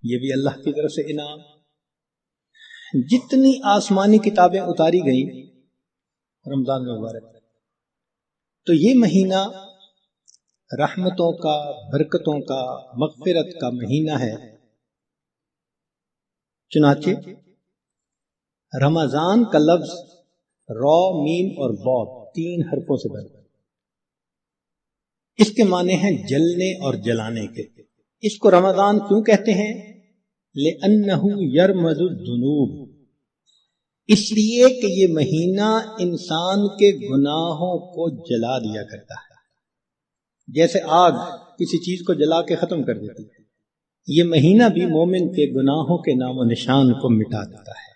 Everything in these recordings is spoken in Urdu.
یہ بھی اللہ کی طرف سے انعام۔ جتنی آسمانی کتابیں اتاری گئیں رمضان مبارک، تو یہ مہینہ رحمتوں کا، برکتوں کا، مغفرت کا مہینہ ہے۔ چنانچہ رمضان کا لفظ را، میم اور ضاد 3 حرفوں سے بنا، اس کے معنی ہیں جلنے اور جلانے کے۔ اس کو رمضان کیوں کہتے ہیں؟ لِأَنَّهُ يَرْمَزُ الذُّنُوبَ، اس لیے کہ یہ مہینہ انسان کے گناہوں کو جلا دیا کرتا ہے، جیسے آگ کسی چیز کو جلا کے ختم کر دیتی ہے، یہ مہینہ بھی مومن کے گناہوں کے نام و نشان کو مٹا دیتا ہے۔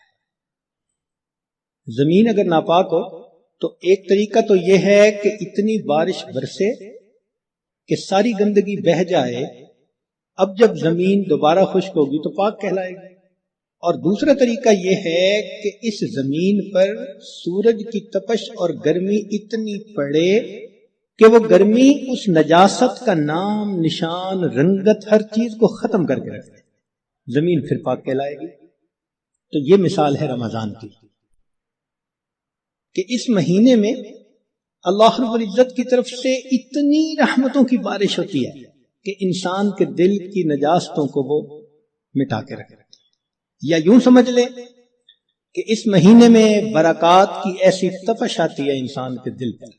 زمین اگر ناپاک ہو تو ایک طریقہ تو یہ ہے کہ اتنی بارش برسے کہ ساری گندگی بہہ جائے، اب جب زمین دوبارہ خشک ہوگی تو پاک کہلائے گی۔ اور دوسرا طریقہ یہ ہے کہ اس زمین پر سورج کی تپش اور گرمی اتنی پڑے کہ وہ گرمی اس نجاست کا نام، نشان، رنگت، ہر چیز کو ختم کر کے رکھ دے، زمین پھر پاک کہلائے گی۔ تو یہ مثال ہے رمضان کی، کہ اس مہینے میں اللہ رب العزت کی طرف سے اتنی رحمتوں کی بارش ہوتی ہے کہ انسان کے دل کی نجاستوں کو وہ مٹا کے رکھے۔ یا یوں سمجھ لے کہ اس مہینے میں برکات کی ایسی تپش آتی ہے انسان کے دل پر،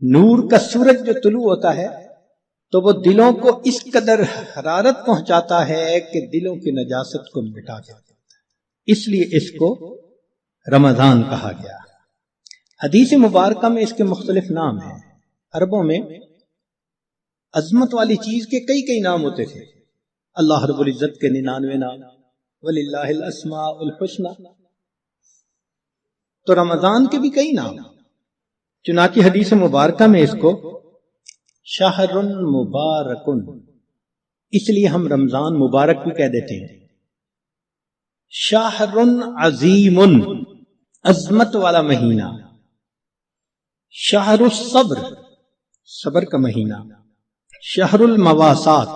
نور کا سورج جو طلوع ہوتا ہے تو وہ دلوں کو اس قدر حرارت پہنچاتا ہے کہ دلوں کی نجاست کو مٹا کے رکھتا ہے، اس لیے اس کو رمضان کہا گیا۔ حدیث مبارکہ میں اس کے مختلف نام ہیں۔ عربوں میں عظمت والی چیز کے کئی نام ہوتے تھے، اللہ رب العزت کے 99 نام، وَلِلَّهِ الْأَسْمَاءُ الْحُسْنَى، تو رمضان کے بھی کئی نام۔ چنانچہ حدیث مبارکہ میں اس کو شہر مبارک، اس لیے ہم رمضان مبارک بھی کہہ دیتے ہیں۔ شہر عظیم، عظمت والا مہینہ۔ شہر الصبر، صبر کا مہینہ۔ شہر المواسات،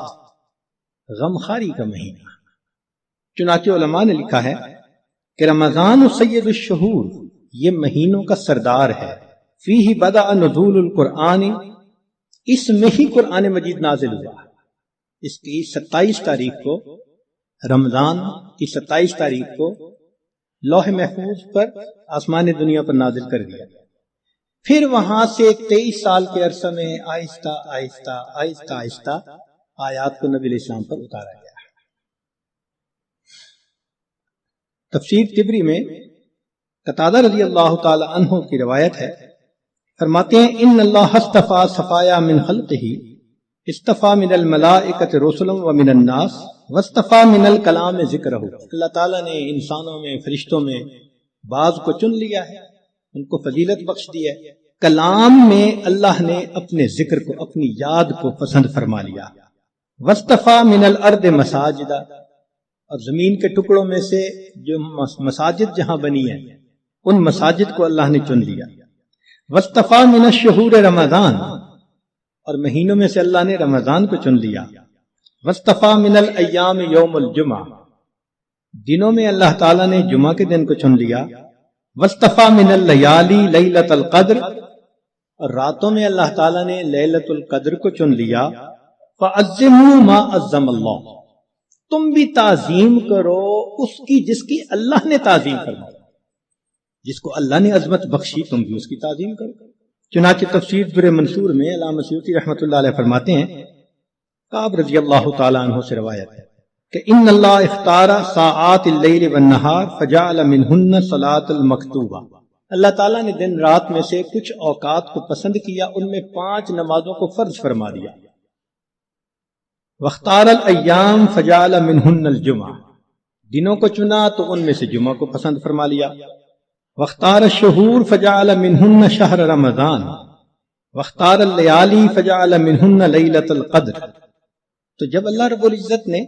غمخاری کا مہینہ۔ چنانچہ علماء نے لکھا ہے کہ رمضان سید الشہور، یہ مہینوں کا سردار ہے۔ فیہ بدأ نزول القرآن، اس میں ہی قرآن مجید نازل ہوا۔ اس کی 27 تاریخ کو، رمضان کی 27 تاریخ کو لوح محفوظ پر آسمان دنیا پر نازل کر دیا۔ پھر وہاں سے 23 سال کے عرصہ میں آہستہ آہستہ آیات کو نبی علیہ السلام پر اتارا گیا۔ تفسیر طبری میں قتادہ رضی اللہ تعالی عنہ کی روایت ہے، فرماتے ہیں ان اللہ اصطفیٰ صفایا من خلقہ، اصطفیٰ من الملائکۃ رسلا ومن الناس واصطفیٰ من الکلام ذکرہ، اللہ تعالیٰ نے انسانوں میں، فرشتوں میں بعض کو چن لیا ہے، ان کو فضیلت بخش دی ہے۔ کلام میں اللہ نے اپنے ذکر کو، اپنی یاد کو پسند فرما لیا۔ واصطفیٰ من الارض مساجد، اور زمین کے ٹکڑوں میں سے جو مساجد جہاں بنی ہیں ان مساجد کو اللہ نے چن لیا۔ واصطفیٰ من الشہور رمضان، اور مہینوں میں سے اللہ نے رمضان کو چن لیا۔ واصطفیٰ من الایام یوم الجمعہ، دنوں میں اللہ تعالیٰ نے جمعہ کے دن کو چن لیا۔ واصطفیٰ من اللیالی لیلۃ القدر، اور راتوں میں اللہ تعالیٰ نے لیلۃ القدر کو چن لیا۔ فعظموا ما عظم اللہ، تم بھی تعظیم کرو اس کی جس کی اللہ نے تعظیم فرمائی، جس کو اللہ نے عظمت بخشی تم بھی اس کی تعظیم کرو۔ چنانچہ تفسیر در منصور میں علامہ سیوطی رحمۃ اللہ علیہ فرماتے ہیں، کعب رضی اللہ تعالیٰ عنہ سے روایت ہے کہ ان اللہ اختار ساعات اللیل والنہار فجعل منہن صلاۃ المکتوبہ، اللہ تعالیٰ نے دن رات میں سے کچھ اوقات کو پسند کیا، ان میں 5 نمازوں کو فرض فرما دیا۔ واختار الایام فجعل منہن الجمعہ، دنوں کو چنا تو ان میں سے جمعہ کو پسند فرما لیا۔ واختار الشہور فجعل منہن شہر رمضان، واختار اللیالی فجعل منہن لیلۃ القدر۔ تو جب اللہ رب العزت نے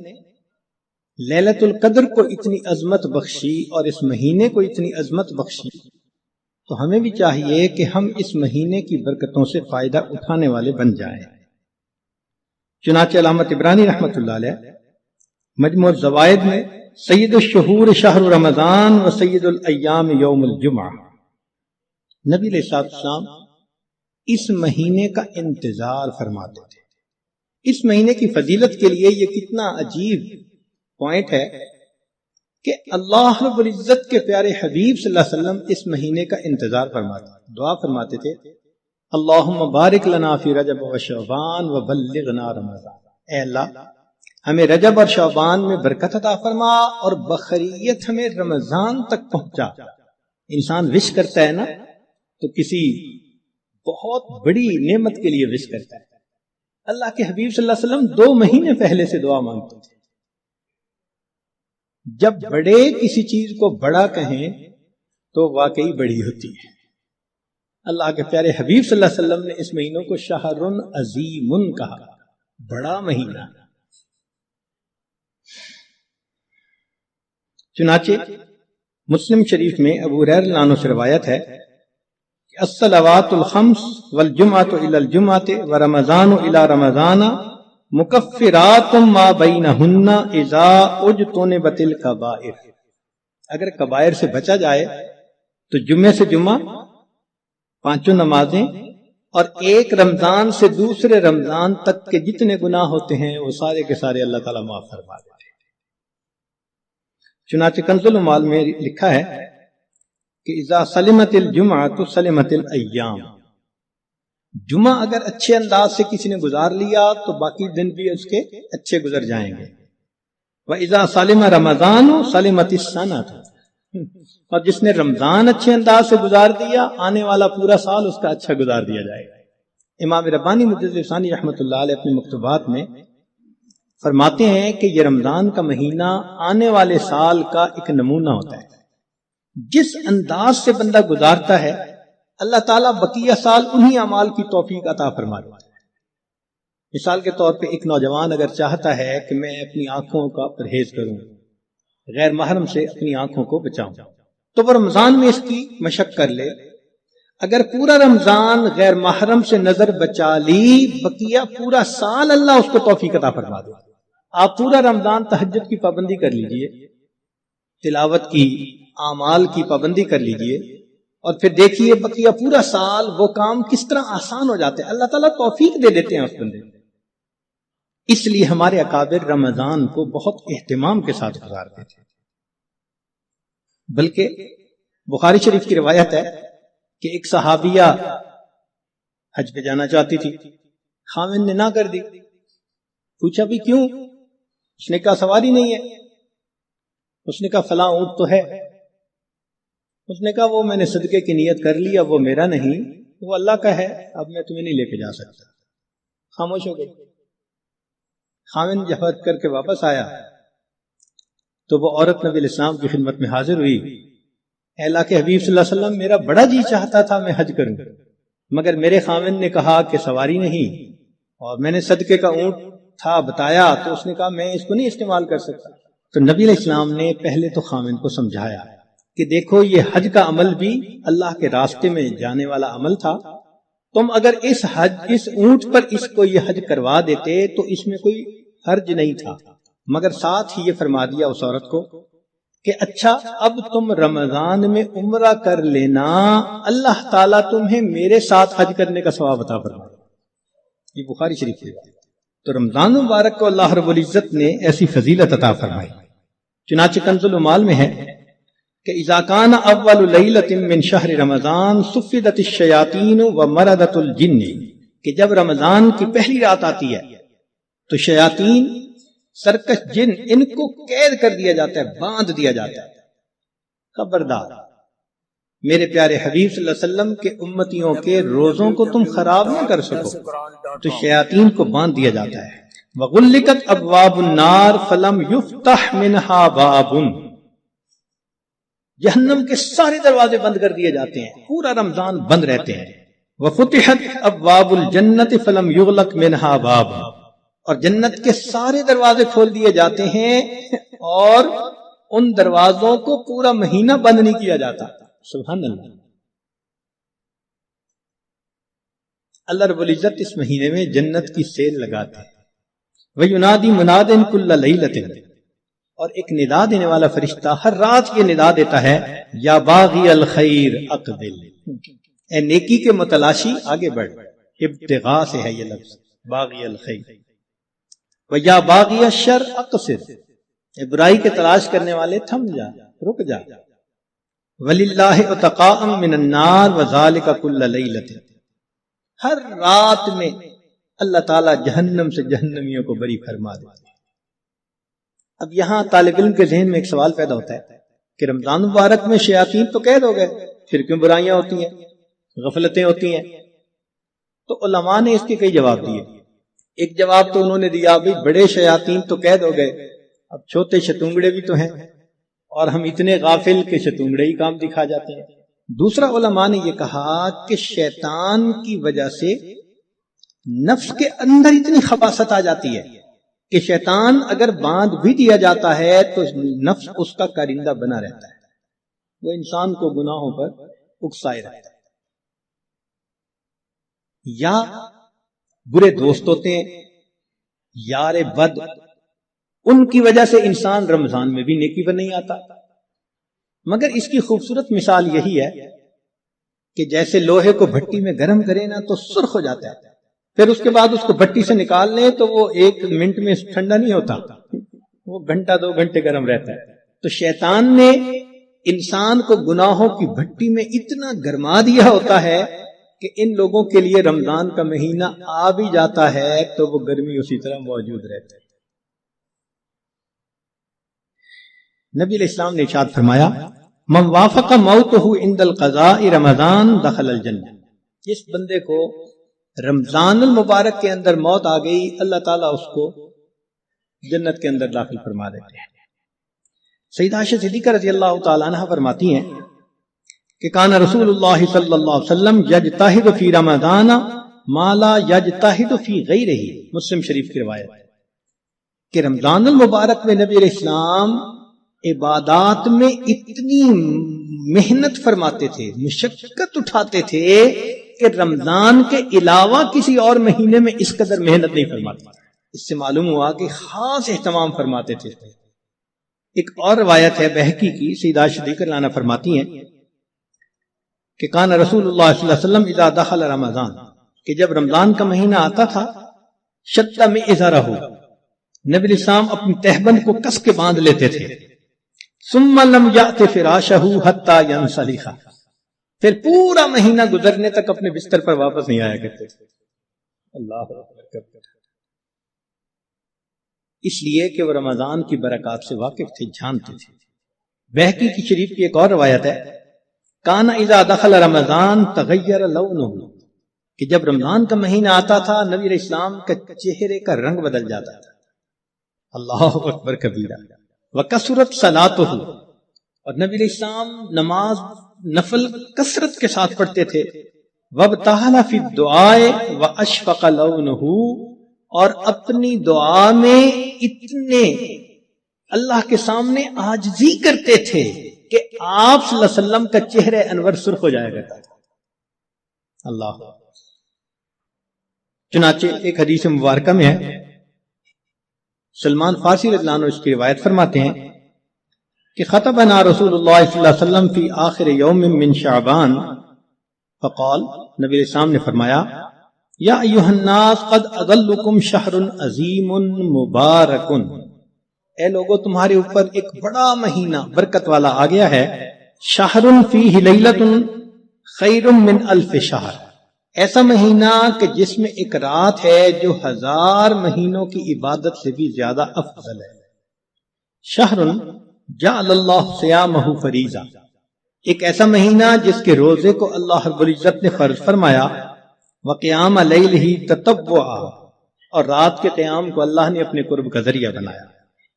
لیلۃ القدر کو اتنی عظمت بخشی اور اس مہینے کو اتنی عظمت بخشی، تو ہمیں بھی چاہیے کہ ہم اس مہینے کی برکتوں سے فائدہ اٹھانے والے بن جائیں۔ چنانچہ علامہ طبرانی رحمۃ اللہ علیہ مجموع الزوائد میں سید الشہور شہر رمضان و سید الایام یوم الجمعہ، نبی علیہ السلام اس مہینے کا انتظار فرماتے تھے۔ اس مہینے کی فضیلت کے لیے یہ کتنا عجیب پوائنٹ ہے کہ اللہ رب العزت کے پیارے حبیب صلی اللہ علیہ وسلم اس مہینے کا انتظار فرماتے، دعا فرماتے تھے، اللہم بارک لنا فی رجب و شعبان و بلغنا رمضان، اے اللہ ہمیں رجب اور شعبان میں برکت عطا فرما اور بخیریت ہمیں رمضان تک پہنچا۔ انسان وش کرتا ہے نا تو کسی بہت بڑی نعمت کے لیے وش کرتا ہے۔ اللہ کے حبیب صلی اللہ علیہ وسلم 2 مہینے پہلے سے دعا مانگتے تھے۔ جب بڑے کسی چیز کو بڑا کہیں تو واقعی بڑی ہوتی ہے۔ اللہ کے پیارے حبیب صلی اللہ علیہ وسلم نے اس مہینوں کو شہر عظیم کہا، بڑا مہینہ۔ چنانچہ مسلم شریف میں ابو ہریرہ رضی اللہ عنہ سے روایت ہے کہ الصلوات الخمس والجمعۃ الی الجمعۃ ورمضان الی رمضان مکفرات ما بینہن اذا اجتنبت الکبائر، اگر کبائر سے بچا جائے تو جمعے سے جمعہ 5 نمازیں اور ایک رمضان سے دوسرے رمضان تک کے جتنے گناہ ہوتے ہیں وہ سارے کے سارے اللہ تعالیٰ معاف فرما دیتے ہیں۔ چنانچہ کنز العمال میں لکھا ہے کہ اذا سلمت الجمعۃ سلمت الایام، جمعہ اگر اچھے انداز سے کسی نے گزار لیا تو باقی دن بھی اس کے اچھے گزر جائیں گے۔ وَإِذَا سَلِمَ رَمَضَانُ سَلِمَتِ السَّنَةُ، اور جس نے رمضان اچھے انداز سے گزار دیا آنے والا پورا سال اس کا اچھا گزار دیا جائے گا۔ امام ربانی مجدد ثانی رحمۃ اللہ علیہ اپنے مکتوبات میں فرماتے ہیں کہ یہ رمضان کا مہینہ آنے والے سال کا ایک نمونہ ہوتا ہے۔ جس انداز سے بندہ گزارتا ہے اللہ تعالیٰ بقیہ سال انہی اعمال کی توفیق عطا فرما دیتا ہے۔ مثال کے طور پہ ایک نوجوان اگر چاہتا ہے کہ میں اپنی آنکھوں کا پرہیز کروں، غیر محرم سے اپنی آنکھوں کو بچاؤں، تو وہ رمضان میں اس کی مشق کر لے۔ اگر پورا رمضان غیر محرم سے نظر بچا لی، بقیہ پورا سال اللہ اس کو توفیق عطا فرما دے۔ آپ پورا رمضان تہجد کی پابندی کر لیجئے، تلاوت کی، اعمال کی پابندی کر لیجئے، اور پھر دیکھیے بقیہ پورا سال وہ کام کس طرح آسان ہو جاتے ہیں، اللہ تعالیٰ توفیق دے دیتے ہیں اس بندے کو۔ اس لیے ہمارے اکابر رمضان کو بہت اہتمام کے ساتھ گزارتے تھے۔ بلکہ بخاری شریف کی روایت ہے کہ ایک صحابیہ حج پہ جانا چاہتی تھی، خاوند نے نہ کر دی۔ پوچھا بھی کیوں؟ اس نے کہا سواری نہیں ہے۔ اس نے کہا فلاں اونٹ تو ہے۔ اس نے کہا وہ میں نے صدقے کی نیت کر لی، اب وہ میرا نہیں، وہ اللہ کا ہے، اب میں تمہیں نہیں لے کے جا سکتا۔ خاموش ہو گئی۔ خاوند جب حج کر کے واپس آیا تو وہ عورت نبی علیہ السلام کی خدمت میں حاضر ہوئی۔ اے اللہ کے حبیب صلی اللہ علیہ وسلم، میرا بڑا جی چاہتا تھا میں حج کروں، مگر میرے خاوند نے کہا کہ سواری نہیں، اور میں نے صدقے کا اونٹ تھا بتایا تو اس نے کہا میں اس کو نہیں استعمال کر سکتا۔ تو نبی علیہ السلام نے پہلے تو خاوند کو سمجھایا کہ دیکھو یہ حج کا عمل بھی اللہ کے راستے میں جانے والا عمل تھا، تم اگر اس اونٹ پر اس کو یہ حج کروا دیتے تو اس میں کوئی حرج نہیں تھا، مگر ساتھ ہی یہ فرما دیا اس عورت کو کہ اچھا اب تم رمضان میں عمرہ کر لینا، اللہ تعالیٰ تمہیں میرے ساتھ حج کرنے کا ثواب عطا فرمائے۔ یہ بخاری شریف کی بات ہے۔ تو رمضان مبارک کو اللہ رب العزت نے ایسی فضیلت عطا فرمائی۔ چنانچہ کنز العمال میں ہے کہ اذا کان اول لیلۃ من شہر رمضان صفدت الشیاطین ومردت الجن، کہ جب رمضان کی پہلی رات آتی ہے تو شیاطین، سرکش جن، ان کو قید کر دیا جاتا ہے، باندھ دیا جاتا ہے۔ خبردار، میرے پیارے حبیب صلی اللہ علیہ وسلم کے امتیوں کے روزوں کو تم خراب نہ کر سکو، تو شیاطین کو باندھ دیا جاتا ہے۔ وغلقت ابواب النار فلم یفتح منہا باب، جہنم کے سارے دروازے بند کر دیے جاتے ہیں، پورا رمضان بند رہتے ہیں۔ وفتحت ابواب الجنت فلم یغلق منہا باب، اور جنت کے سارے دروازے کھول دیے جاتے ہیں اور ان دروازوں کو پورا مہینہ بند نہیں کیا جاتا۔ سبحان اللہ۔ اللہ رب العزت اس مہینے میں جنت کی سیل لگاتے ہیں۔ وَيُنَادِي مُنَادٍ كُلَّ لَيْلَةٍ، اور ایک ندا دینے والا فرشتہ ہر رات یہ ندا دیتا ہے یا باغی الخیر اقبل، اے نیکی کے متلاشی آگے بڑھ، ابتغاء سے ہے یہ لفظ باغی الخیر، ویا باغی الشر اقصر، اے برائی کے تلاش کرنے والے تھم جا، رک جا، وللہ اتقاء من النار وذالک کل لیلۃ، ہر رات میں اللہ تعالیٰ جہنم سے جہنمیوں کو بری فرما دیتا ہے۔ اب یہاں طالب علم کے ذہن میں ایک سوال پیدا ہوتا ہے کہ رمضان مبارک میں شیاطین تو قید ہو گئے، پھر کیوں برائیاں ہوتی ہیں، غفلتیں ہوتی ہیں؟ تو علماء نے اس کے کئی جواب دیے۔ ایک جواب تو انہوں نے دیا بھی بڑے شیاطین تو قید ہو گئے، اب چھوٹے شتونگڑے بھی تو ہیں، اور ہم اتنے غافل کہ شتونگڑے ہی کام دکھا جاتے ہیں۔ دوسرا علماء نے یہ کہا کہ شیطان کی وجہ سے نفس کے اندر اتنی خباثت آ جاتی ہے کہ شیطان اگر باندھ بھی دیا جاتا ہے تو نفس اس کا کارندہ بنا رہتا ہے، وہ انسان کو گناہوں پر اکسائے رہتا ہے۔ یا برے دوست ہوتے ہیں، یار بد، ان کی وجہ سے انسان رمضان میں بھی نیکی پر نہیں آتا۔ مگر اس کی خوبصورت مثال یہی ہے کہ جیسے لوہے کو بھٹی میں گرم کرے نا تو سرخ ہو جاتا ہے، پھر اس کے بعد اس کو بھٹی سے نکال لیں تو وہ 1 منٹ میں ٹھنڈا نہیں ہوتا، وہ گھنٹہ 2 گھنٹے گرم رہتا ہے۔ تو شیطان نے انسان کو گناہوں کی بھٹی میں اتنا گرما دیا ہوتا ہے کہ ان لوگوں کے لیے رمضان کا مہینہ آ بھی جاتا ہے تو وہ گرمی اسی طرح موجود رہتی ہے۔ نبی علیہ السلام نے ارشاد فرمایا من وافق موتہ عند القضاء رمضان دخل الجنہ، جس بندے کو رمضان المبارک کے اندر موت آ گئی اللہ تعالیٰ اس کو جنت کے اندر داخل فرما دیتے ہیں۔ سیدہ عائشہ صدیقہ رضی اللہ تعالیٰ عنہ فرماتی ہیں کہ کان رسول اللہ صلی اللہ علیہ وسلم یجتہد فی رمضان ما لا یجتہد فی غیرہ، مسلم شریف کی روایت ہے کہ رمضان المبارک میں نبی علیہ السلام عبادات میں اتنی محنت فرماتے تھے، مشقت اٹھاتے تھے کہ رمضان کے علاوہ کسی اور مہینے میں اس قدر محنت نہیں فرماتے۔ اس سے معلوم ہوا کہ خاص اہتمام فرماتے تھے۔ ایک اور روایت ہے بہقی کی، سیدہ صدیقہ لانا فرماتی ہیں کہ کان رسول اللہ صلی اللہ علیہ وسلم اذا دخل رمضان، کہ جب رمضان کا مہینہ آتا تھا شد میں ازارہ، نبی علیہ السلام اپنی تہبند کو کس کے باندھ لیتے تھے، ثم لم یأت فراشہ حتی ینسلخ، پھر پورا مہینہ گزرنے تک اپنے بستر پر واپس نہیں آیا کرتے تھے۔ اللہ اکبر، اس لیے کہ وہ رمضان کی برکات سے واقف تھے، جانتے تھے۔ بہقی کی شریف کی ایک اور روایت ہے کان اذا دخل رمضان تغیر لونہ، کہ جب رمضان کا مہینہ آتا تھا نبی علیہ السلام کا چہرے کا رنگ بدل جاتا تھا۔ اللہ اکبر کبیرہ، وکثرت صلاتہ، اور نبی علیہ السلام نماز نفل کثرت کے ساتھ پڑھتے تھے، وابتہل فی الدعاء واشفق لونہ، اور اپنی دعا میں اتنے اللہ کے سامنے عاجزی کرتے تھے کہ آپ صلی اللہ علیہ وسلم کا چہرہ انور سرخ ہو جایا کرتا تھا۔ اللہ، چنانچہ ایک حدیث مبارکہ میں ہے، سلمان فارسی رضی اللہ عنہ اس کی روایت فرماتے ہیں کہ خطبنا رسول اللہ صلی اللہ علیہ وسلم فی آخر یوم من شعبان فقال، نبی علیہ السلام نے فرمایا یا ایھا الناس قد اضلکم شہر عظیم مبارک، اے لوگو تمہارے اوپر ایک بڑا مہینہ برکت والا آ گیا ہے، شہر فیہ لیلۃ خیر من الف شہر، ایسا مہینہ کہ جس میں ایک رات ہے جو 1000 مہینوں کی عبادت سے بھی زیادہ افضل ہے۔ شہر جعل اللہ صیامہ فریضہ، ایک ایسا مہینہ جس کے روزے کو اللہ رب العزت نے فرض فرمایا، وقیام لیلہ تطوعا، اور رات کے قیام کو اللہ نے اپنے قرب کا ذریعہ بنایا۔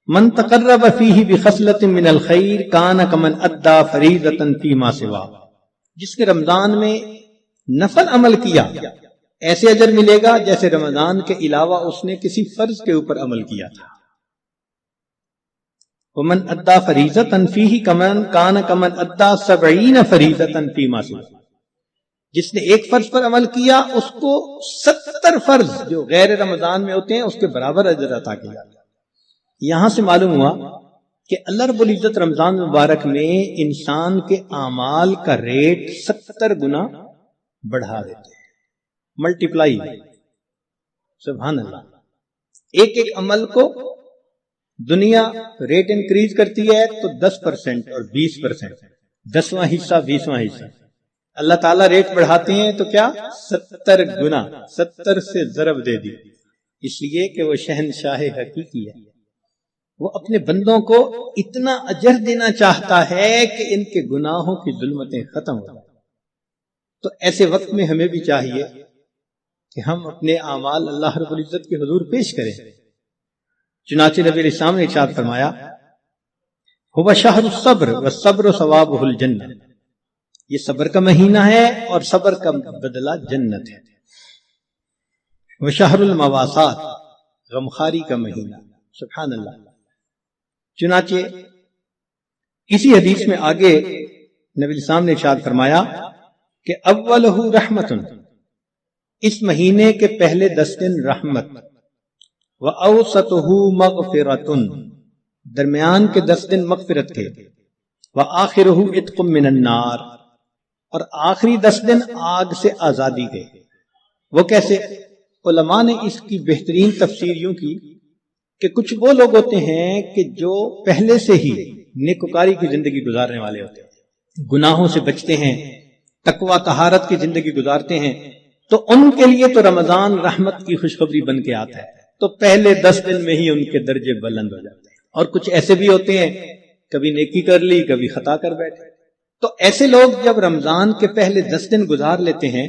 من تقرب فیہ بخصلۃ من الخیر کان کمن ادى فریضۃ فیما سوا، جس نے رمضان میں نفل عمل کیا ایسے اجر ملے گا جیسے رمضان کے علاوہ اس نے کسی فرض کے اوپر عمل کیا تھا۔ ومن ادى فریضۃ فیہ کمن کان کمن ادى 70 فریضۃ فیما سوا، جس نے ایک فرض پر عمل کیا اس کو 70 فرض جو غیر رمضان میں ہوتے ہیں اس کے برابر اجر عطا کیا۔ یہاں سے معلوم ہوا کہ اللہ رب العزت رمضان مبارک میں انسان کے اعمال کا ریٹ 70 گنا بڑھا دیتے ہیں، ملٹیپلائی، سبحان اللہ۔ ایک ایک عمل کو دنیا ریٹ انکریز کرتی ہے تو 10% اور 20%، 10واں حصہ 20واں حصہ، اللہ تعالیٰ ریٹ بڑھاتے ہیں تو کیا 70 گنا، 70 سے ضرب دے دی، اس لیے کہ وہ شہنشاہ حقیقی ہے، وہ اپنے بندوں کو اتنا اجر دینا چاہتا ہے کہ ان کے گناہوں کی ظلمتیں ختم ہو جائیں۔ تو ایسے وقت میں ہمیں بھی چاہیے کہ ہم اپنے اعمال اللہ رب العزت کے حضور پیش کریں۔ چنانچہ نبی علیہ السلام نے ارشاد فرمایا، هو شہر الصبر والصبر ثوابہ الجنہ، یہ صبر کا مہینہ ہے اور صبر کا بدلہ جنت ہے۔ وشہر المواسات، غمخاری کا مہینہ، سبحان اللہ۔ چنانچہ اسی حدیث میں آگے نبی علیہ السلام نے ارشاد فرمایا کہ اولہ رحمت، اس مہینے کے پہلے 10 دن رحمت، وَأَوْسَطُهُ مَغْفِرَةٌ، درمیان کے 10 دن مغفرت کے، وَآخِرُهُ عِتْقٌ مِّنَ النَّارِ، اور آخری 10 دن آگ سے آزادی کے۔ وہ کیسے؟ علماء نے اس کی بہترین تفسیر یوں کی کہ کچھ وہ لوگ ہوتے ہیں کہ جو پہلے سے ہی نیکوکاری کی زندگی گزارنے والے ہوتے ہیں، گناہوں سے بچتے ہیں، تقوی طہارت کی زندگی گزارتے ہیں، تو ان کے لیے تو رمضان رحمت کی خوشخبری بن کے آتا ہے، تو پہلے 10 دن میں ہی ان کے درجے بلند ہو جاتے ہیں۔ اور کچھ ایسے بھی ہوتے ہیں کبھی نیکی کر لی کبھی خطا کر بیٹھے، تو ایسے لوگ جب رمضان کے پہلے 10 دن گزار لیتے ہیں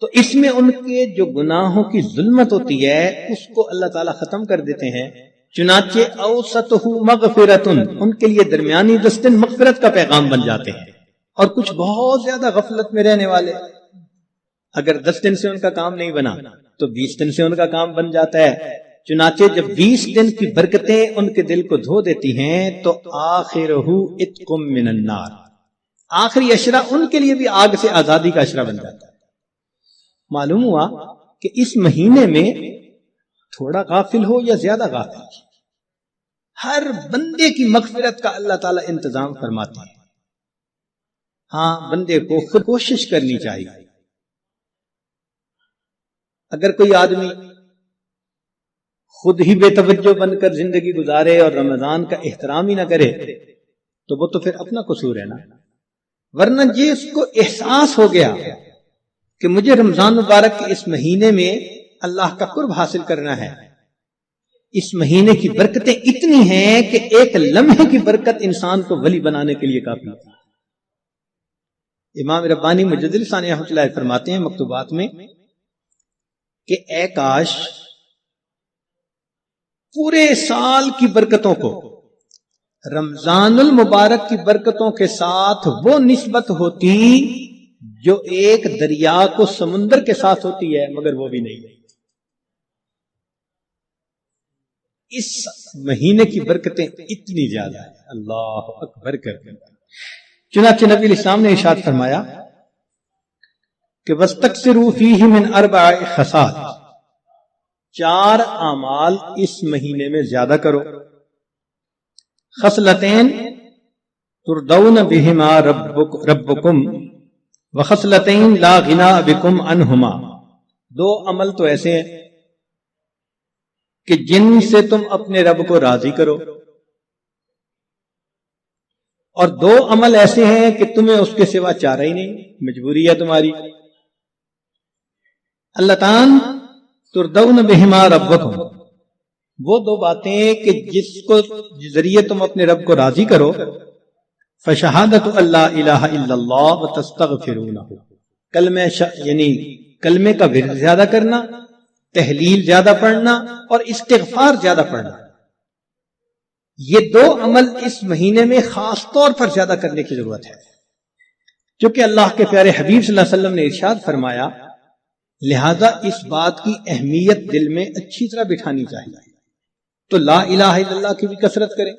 تو اس میں ان کے جو گناہوں کی ظلمت ہوتی ہے اس کو اللہ تعالیٰ ختم کر دیتے ہیں۔ چنانچہ اوسطہ مغفرتن، ان کے لیے درمیانی 10 دن مغفرت کا پیغام بن جاتے ہیں۔ اور کچھ بہت زیادہ غفلت میں رہنے والے، اگر 10 دن سے ان کا کام نہیں بنا تو 20 دن سے ان کا کام بن جاتا ہے۔ چنانچہ جب 20 دن کی برکتیں ان کے دل کو دھو دیتی ہیں تو آخرہ عتق من النار، آخری عشرہ ان کے لیے بھی آگ سے آزادی کا عشرہ بن جاتا ہے۔ معلوم ہوا کہ اس مہینے میں تھوڑا غافل ہو یا زیادہ غافل، ہر بندے کی مغفرت کا اللہ تعالیٰ انتظام فرماتے ہیں۔ ہاں، بندے کو خود کوشش کرنی چاہیے۔ اگر کوئی آدمی خود ہی بے توجہ بن کر زندگی گزارے اور رمضان کا احترام ہی نہ کرے تو وہ تو پھر اپنا قصور ہے نا، ورنہ یہ اس کو احساس ہو گیا کہ مجھے رمضان مبارک کے اس مہینے میں اللہ کا قرب حاصل کرنا ہے، اس مہینے کی برکتیں اتنی ہیں کہ ایک لمحے کی برکت انسان کو ولی بنانے کے لیے کافی ہے۔ امام ربانی مجدد ثانی رحمۃ اللہ فرماتے ہیں مکتوبات میں کہ اے کاش پورے سال کی برکتوں کو رمضان المبارک کی برکتوں کے ساتھ وہ نسبت ہوتی جو ایک دریا کو سمندر کے ساتھ ہوتی ہے، مگر وہ بھی نہیں۔ اس مہینے کی برکتیں اتنی زیادہ ہیں، اللہ اکبر کرتے ہیں۔ چنانچہ نبی علیہ السلام نے ارشاد فرمایا کہ وَاسْتَكْثِرُوا فِيهِ مِنْ 4 خصال، 4 اعمال اس مہینے میں زیادہ کرو۔ خصلتین ترضون بهما ربکم وخصلتین لا غنا بکم عنہما، 2 عمل تو ایسے ہیں کہ جن سے تم اپنے رب کو راضی کرو، اور 2 عمل ایسے ہیں کہ تمہیں اس کے سوا چارہ ہی نہیں، مجبوری ہے تمہاری۔ اللتان ترضون بہما ربکم، وہ 2 باتیں کہ جس کو ذریعے تم اپنے رب کو راضی کرو، فشہادت اللہ الہ الا اللہ وتستغفرونہ، یعنی کلمے کا ورد زیادہ کرنا، تحلیل زیادہ پڑھنا اور استغفار زیادہ پڑھنا۔ یہ 2 عمل اس مہینے میں خاص طور پر زیادہ کرنے کی ضرورت ہے، کیونکہ اللہ کے پیارے حبیب صلی اللہ علیہ وسلم نے ارشاد فرمایا، لہذا اس بات کی اہمیت دل میں اچھی طرح بٹھانی چاہیے۔ تو لا الہ الا اللہ کی بھی کثرت کریں،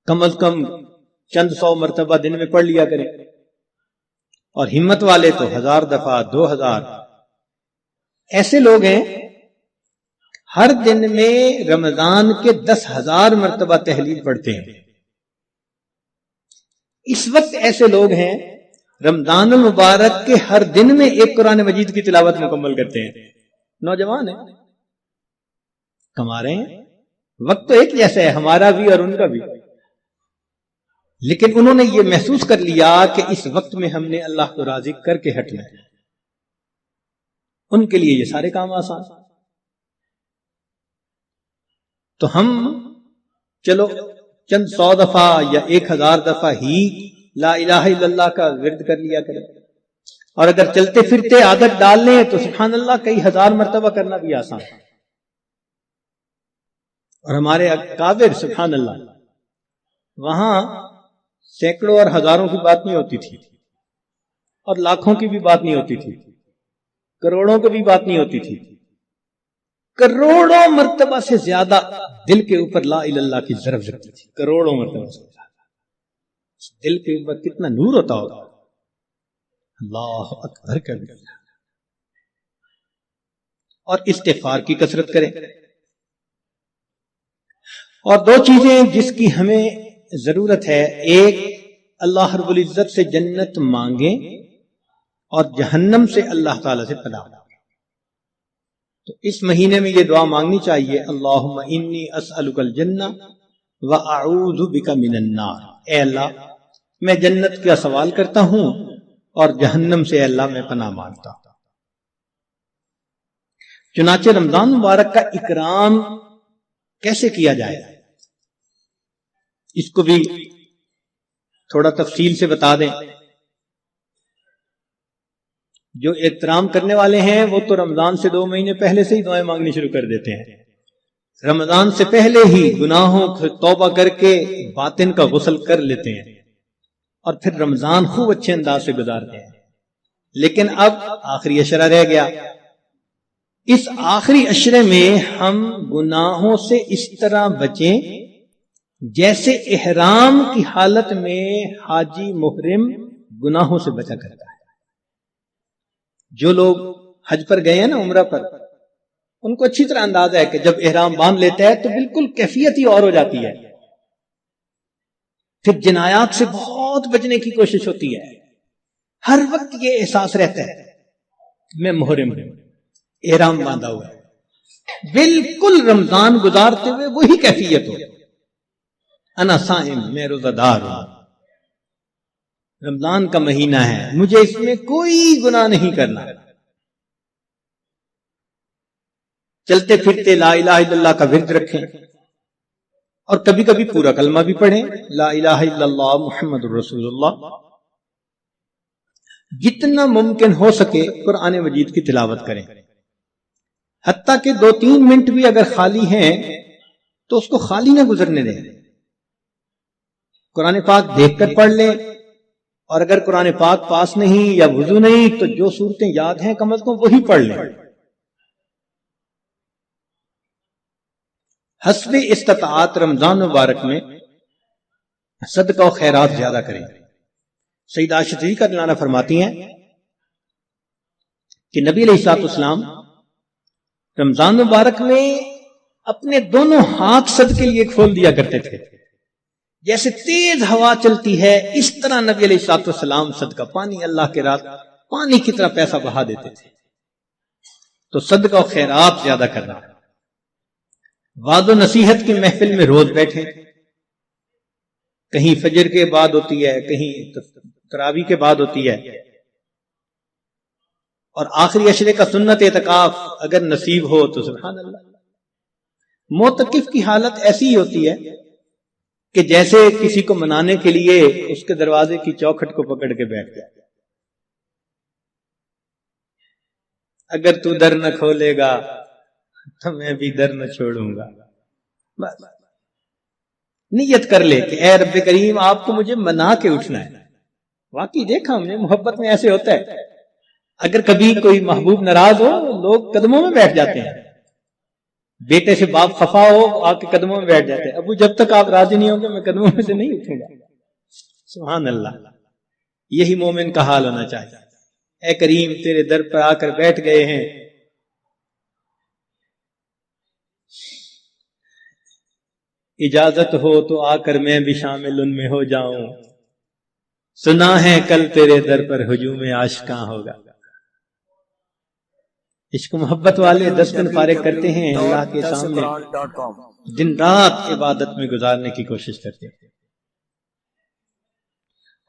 کم از کم چند 100 مرتبہ دن میں پڑھ لیا کریں، اور ہمت والے تو 1000 دفعہ 2000۔ ایسے لوگ ہیں ہر دن میں رمضان کے 10,000 مرتبہ تحلیل پڑھتے ہیں. اس وقت ایسے لوگ ہیں رمضان المبارک کے ہر دن میں ایک قرآن مجید کی تلاوت مکمل کرتے ہیں. نوجوان ہیں, کما رہے ہیں. وقت تو ایک جیسا ہے ہمارا بھی اور ان کا بھی, لیکن انہوں نے یہ محسوس کر لیا کہ اس وقت میں ہم نے اللہ کو راضی کر کے ہٹنا ہے. ان کے لیے یہ سارے کام آسان. تو ہم چلو چند 100 دفعہ یا 1000 دفعہ ہی لا الہ الا اللہ کا ورد کر لیا کریں, اور اگر چلتے پھرتے عادت ڈال لیں تو سبحان اللہ کئی ہزار مرتبہ کرنا بھی آسان. اور ہمارے اکابر سبحان اللہ وہاں سینکڑوں اور ہزاروں کی بات نہیں ہوتی تھی, اور لاکھوں کی بھی بات نہیں ہوتی تھی, کروڑوں کی بھی بات نہیں ہوتی تھی. کروڑوں مرتبہ سے زیادہ دل کے اوپر لا الہ الا اللہ کی ضرب لگتی تھی. کروڑوں مرتبہ سے زیادہ دل کے اوپر کتنا نور ہوتا ہوگا. اللہ اکبر کبھی. اور استغفار کی کثرت کریں. اور 2 چیزیں جس کی ہمیں ضرورت ہے, ایک اللہ رب العزت سے جنت مانگیں اور جہنم سے اللہ تعالی سے پناہ. تو اس مہینے میں یہ دعا مانگنی چاہیے, اللہم انی اسألک الجنہ واعوذ بک من النار. اے اللہ میں جنت کا سوال کرتا ہوں اور جہنم سے اے اللہ میں پناہ مانگتا ہوں. چنانچہ رمضان مبارک کا اکرام کیسے کیا جائے اس کو بھی تھوڑا تفصیل سے بتا دیں. جو احترام کرنے والے ہیں وہ تو رمضان سے 2 مہینے پہلے سے ہی دعائیں مانگنی شروع کر دیتے ہیں. رمضان سے پہلے ہی گناہوں سے توبہ کر کے باطن کا غسل کر لیتے ہیں اور پھر رمضان خوب اچھے انداز سے گزارتے ہیں. لیکن اب آخری عشرہ رہ گیا. اس آخری عشرے میں ہم گناہوں سے اس طرح بچیں جیسے احرام کی حالت میں حاجی محرم گناہوں سے بچا کرتا ہے. جو لوگ حج پر گئے ہیں نا, عمرہ پر, ان کو اچھی طرح اندازہ ہے کہ جب احرام باندھ لیتا ہے تو بالکل کیفیت ہی اور ہو جاتی ہے. پھر جنایات سے بہت بچنے کی کوشش ہوتی ہے. ہر وقت یہ احساس رہتا ہے میں محرم ہوں, احرام باندھا ہوا ہے. بالکل رمضان گزارتے ہوئے وہی کیفیت ہو, انا صائم, میں روزہ دار ہوں, رمضان کا مہینہ ہے, مجھے اس میں کوئی گناہ نہیں کرنا. چلتے پھرتے لا الہ الا اللہ کا ورد رکھیں اور کبھی کبھی پورا کلمہ بھی پڑھیں, لا الہ الا اللہ محمد الرسول اللہ. جتنا ممکن ہو سکے قرآن مجید کی تلاوت کریں, حتیٰ کہ 2-3 منٹ بھی اگر خالی ہیں تو اس کو خالی نہ گزرنے دیں. قرآن پاک دیکھ کر پڑھ لیں, اور اگر قرآن پاک پاس نہیں یا وضو نہیں تو جو صورتیں یاد ہیں کم از کم وہی پڑھ لیں. حسب استطاعت رمضان مبارک میں صدقہ و خیرات زیادہ کریں. سیدہ عائشہ صدیقہ رضی اللہ عنہا فرماتی ہیں کہ نبی علیہ الصلوۃ والسلام رمضان مبارک میں اپنے دونوں ہاتھ صدقے کے لیے کھول دیا کرتے تھے. جیسے تیز ہوا چلتی ہے اس طرح نبی علیہ الصلوۃ والسلام صدقہ پانی, اللہ کے راہ پانی کی طرح پیسہ بہا دیتے تھے. تو صدقہ و خیرات زیادہ کرنا. وعظ و نصیحت کی محفل میں روز بیٹھیں, کہیں فجر کے بعد ہوتی ہے, کہیں تراویح کے بعد ہوتی ہے, اور آخری عشرے کا سنت اعتکاف اگر نصیب ہو تو سبحان اللہ. معتکف کی حالت ایسی ہی ہوتی ہے کہ جیسے کسی کو منانے کے لیے اس کے دروازے کی چوکھٹ کو پکڑ کے بیٹھ گیا, اگر تو در نہ کھولے گا تو میں بھی در نہ چھوڑوں گا. نیت کر لے کہ اے رب کریم آپ کو مجھے منا کے اٹھنا ہے. واقعی دیکھا ہم نے محبت میں ایسے ہوتا ہے, اگر کبھی کوئی محبوب ناراض ہو لوگ قدموں میں بیٹھ جاتے ہیں. بیٹے سے باپ خفا ہو آپ کے قدموں میں بیٹھ جاتے ہیں, ابو جب تک آپ راضی نہیں ہوں گے میں قدموں میں سے نہیں اٹھوں گا. سبحان اللہ. یہی مومن کا حال ہونا چاہیے. اے کریم تیرے در پر آ کر بیٹھ گئے ہیں, اجازت ہو تو آ کر میں بھی شامل ان میں ہو جاؤں، سنا ہے کل تیرے در پر ہجوم عاشقاں ہوگا۔ عشق و محبت والے 10 دن فارغ کرتے ہیں اللہ کے سامنے، دن رات عبادت میں گزارنے کی کوشش کرتے ہیں،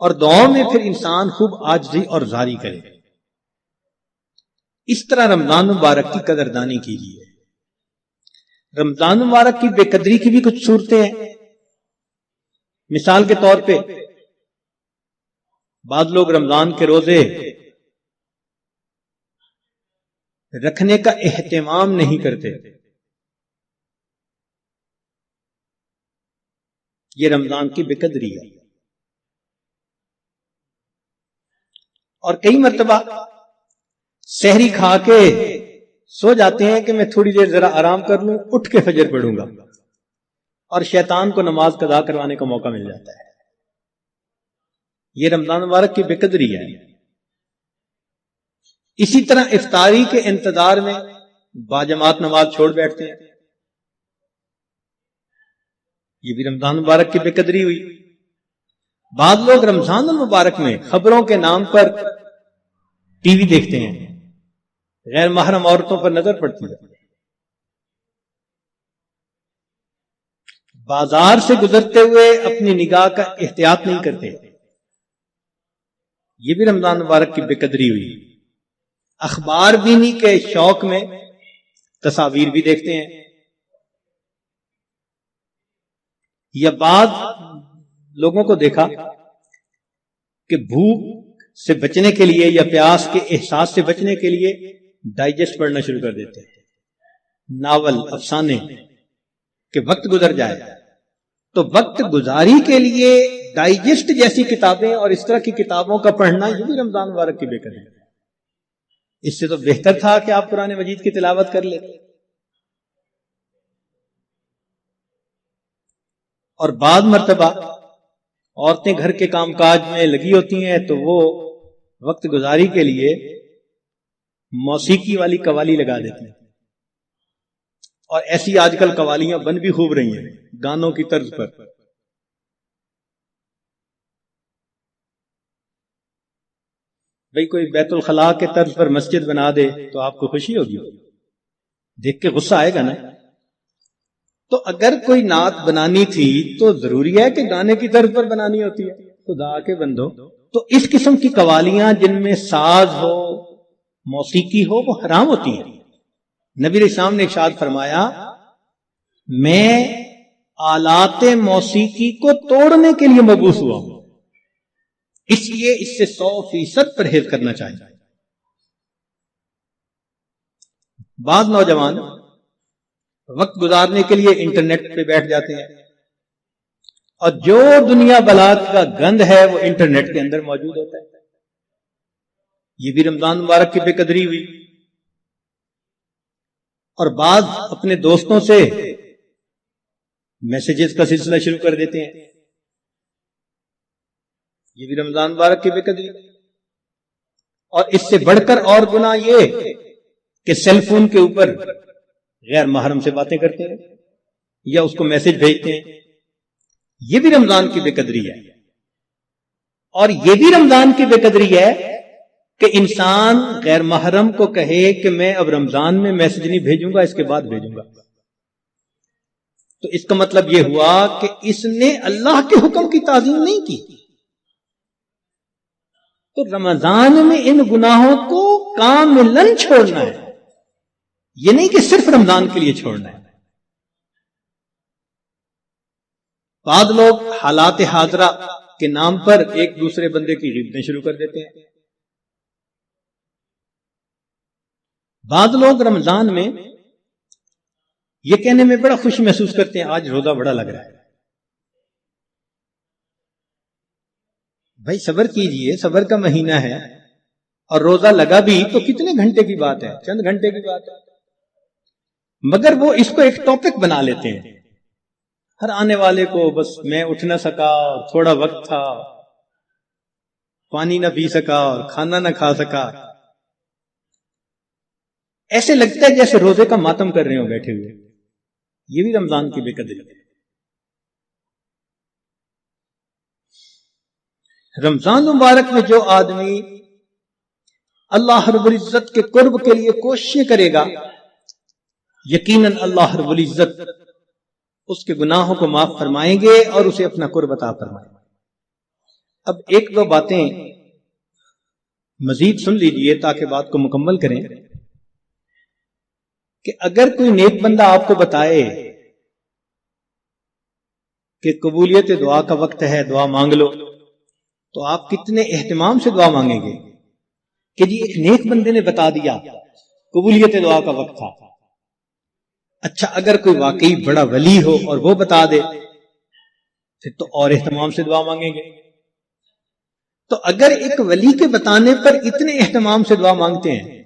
اور دعاؤں میں پھر انسان خوب عاجزی اور زاری کرے۔ اس طرح رمضان مبارک کی قدردانی کیجیے۔ رمضان مبارک کی بے قدری کی بھی کچھ صورتیں ہیں۔ مثال کے طور پہ بعض لوگ رمضان کے روزے رکھنے کا اہتمام نہیں کرتے، یہ رمضان کی بے قدری ہے۔ اور کئی مرتبہ سحری کھا کے سو جاتے ہیں کہ میں تھوڑی دیر ذرا آرام کر لوں، اٹھ کے فجر پڑھوں گا، اور شیطان کو نماز قضا کروانے کا موقع مل جاتا ہے۔ یہ رمضان مبارک کی بے قدری ہے۔ اسی طرح افطاری کے انتظار میں باجماعت نماز چھوڑ بیٹھتے ہیں، یہ بھی رمضان مبارک کی بے قدری ہوئی۔ بعض لوگ رمضان المبارک میں خبروں کے نام پر ٹی وی دیکھتے ہیں، غیر محرم عورتوں پر نظر پڑتی ہے، بازار سے گزرتے ہوئے اپنی نگاہ کا احتیاط نہیں کرتے، یہ بھی رمضان مبارک کی بے قدری ہوئی۔ اخبار بینی کے شوق میں تصاویر بھی دیکھتے ہیں، یا بعض لوگوں کو دیکھا کہ بھوک سے بچنے کے لیے یا پیاس کے احساس سے بچنے کے لیے ڈائجسٹ پڑھنا شروع کر دیتے ہیں، ناول، افسانے، کہ وقت گزر جائے۔ تو وقت گزاری کے لیے ڈائجسٹ جیسی کتابیں اور اس طرح کی کتابوں کا پڑھنا، یہ بھی رمضان مبارک کی بے قدری ہے۔ اس سے تو بہتر تھا کہ آپ قرآن مجید کی تلاوت کر لیتے۔ اور بعض مرتبہ عورتیں گھر کے کام کاج میں لگی ہوتی ہیں تو وہ وقت گزاری کے لیے موسیقی والی قوالی لگا دیتی ہیں، اور ایسی آج کل قوالیاں بن بھی خوب رہی ہیں گانوں کی طرز پر۔ بھئی کوئی بیت الخلاء کے طرز پر مسجد بنا دے تو آپ کو خوشی ہوگی، دیکھ کے غصہ آئے گا نا۔ تو اگر کوئی نعت بنانی تھی تو ضروری ہے کہ گانے کی طرز پر بنانی ہوتی ہے؟ خدا کے بندو، تو اس قسم کی قوالیاں جن میں ساز ہو، موسیقی ہو، وہ حرام ہوتی ہیں۔ نبی علیہ السلام نے ارشاد فرمایا، میں آلات موسیقی کو توڑنے کے لیے مبعوث ہوا ہوں، اس لیے اس سے 100% پرہیز کرنا چاہیے۔ بعض نوجوان وقت گزارنے کے لیے انٹرنیٹ پہ بیٹھ جاتے ہیں، اور جو دنیا بلاغ کا گند ہے وہ انٹرنیٹ کے اندر موجود ہوتا ہے، یہ بھی رمضان مبارک کی بے قدری ہوئی۔ اور بعض اپنے دوستوں سے میسیجز کا سلسلہ شروع کر دیتے ہیں، یہ بھی رمضان مبارک کی بے قدری۔ اور اس سے بڑھ کر اور گناہ یہ کہ سیل فون کے اوپر غیر محرم سے باتیں کرتے ہیں یا اس کو میسج بھیجتے ہیں، یہ بھی رمضان کی بے قدری ہے۔ اور یہ بھی رمضان کی بے قدری ہے کہ انسان غیر محرم کو کہے کہ میں اب رمضان میں میسج نہیں بھیجوں گا، اس کے بعد بھیجوں گا، تو اس کا مطلب یہ ہوا کہ اس نے اللہ کے حکم کی تعظیم نہیں کی۔ تو رمضان میں ان گناہوں کو کاملاً چھوڑنا ہے، یہ نہیں کہ صرف رمضان کے لیے چھوڑنا ہے۔ بعض لوگ حالات حاضرہ کے نام پر ایک دوسرے بندے کی غیبتیں شروع کر دیتے ہیں۔ بعض لوگ رمضان میں یہ کہنے میں بڑا خوش محسوس کرتے ہیں آج روزہ بڑا لگ رہا ہے۔ بھائی صبر کیجئے، صبر کا مہینہ ہے، اور روزہ لگا بھی تو کتنے گھنٹے کی بات ہے، چند گھنٹے کی بات ہے، مگر وہ اس کو ایک ٹاپک بنا لیتے ہیں۔ ہر آنے والے کو بس میں اٹھ نہ سکا، تھوڑا وقت تھا، پانی نہ پی سکا اور کھانا نہ کھا سکا، ایسے لگتا ہے جیسے روزے کا ماتم کر رہے ہو بیٹھے ہوئے۔ یہ بھی رمضان کی بے قدری ہے۔ رمضان مبارک میں جو آدمی اللہ رب العزت کے قرب کے لیے کوششیں کرے گا، یقیناً اللہ رب العزت اس کے گناہوں کو معاف فرمائیں گے اور اسے اپنا قرب عطا فرمائیں گے۔ اب ایک دو باتیں مزید سن لیجئے تاکہ بات کو مکمل کریں کہ اگر کوئی نیک بندہ آپ کو بتائے کہ قبولیت دعا کا وقت ہے، دعا مانگ لو، تو آپ کتنے اہتمام سے دعا مانگیں گے کہ جی ایک نیک بندے نے بتا دیا قبولیت دعا کا وقت تھا۔ اچھا اگر کوئی واقعی بڑا ولی ہو اور وہ بتا دے پھر تو اور اہتمام سے دعا مانگیں گے۔ تو اگر ایک ولی کے بتانے پر اتنے اہتمام سے دعا مانگتے ہیں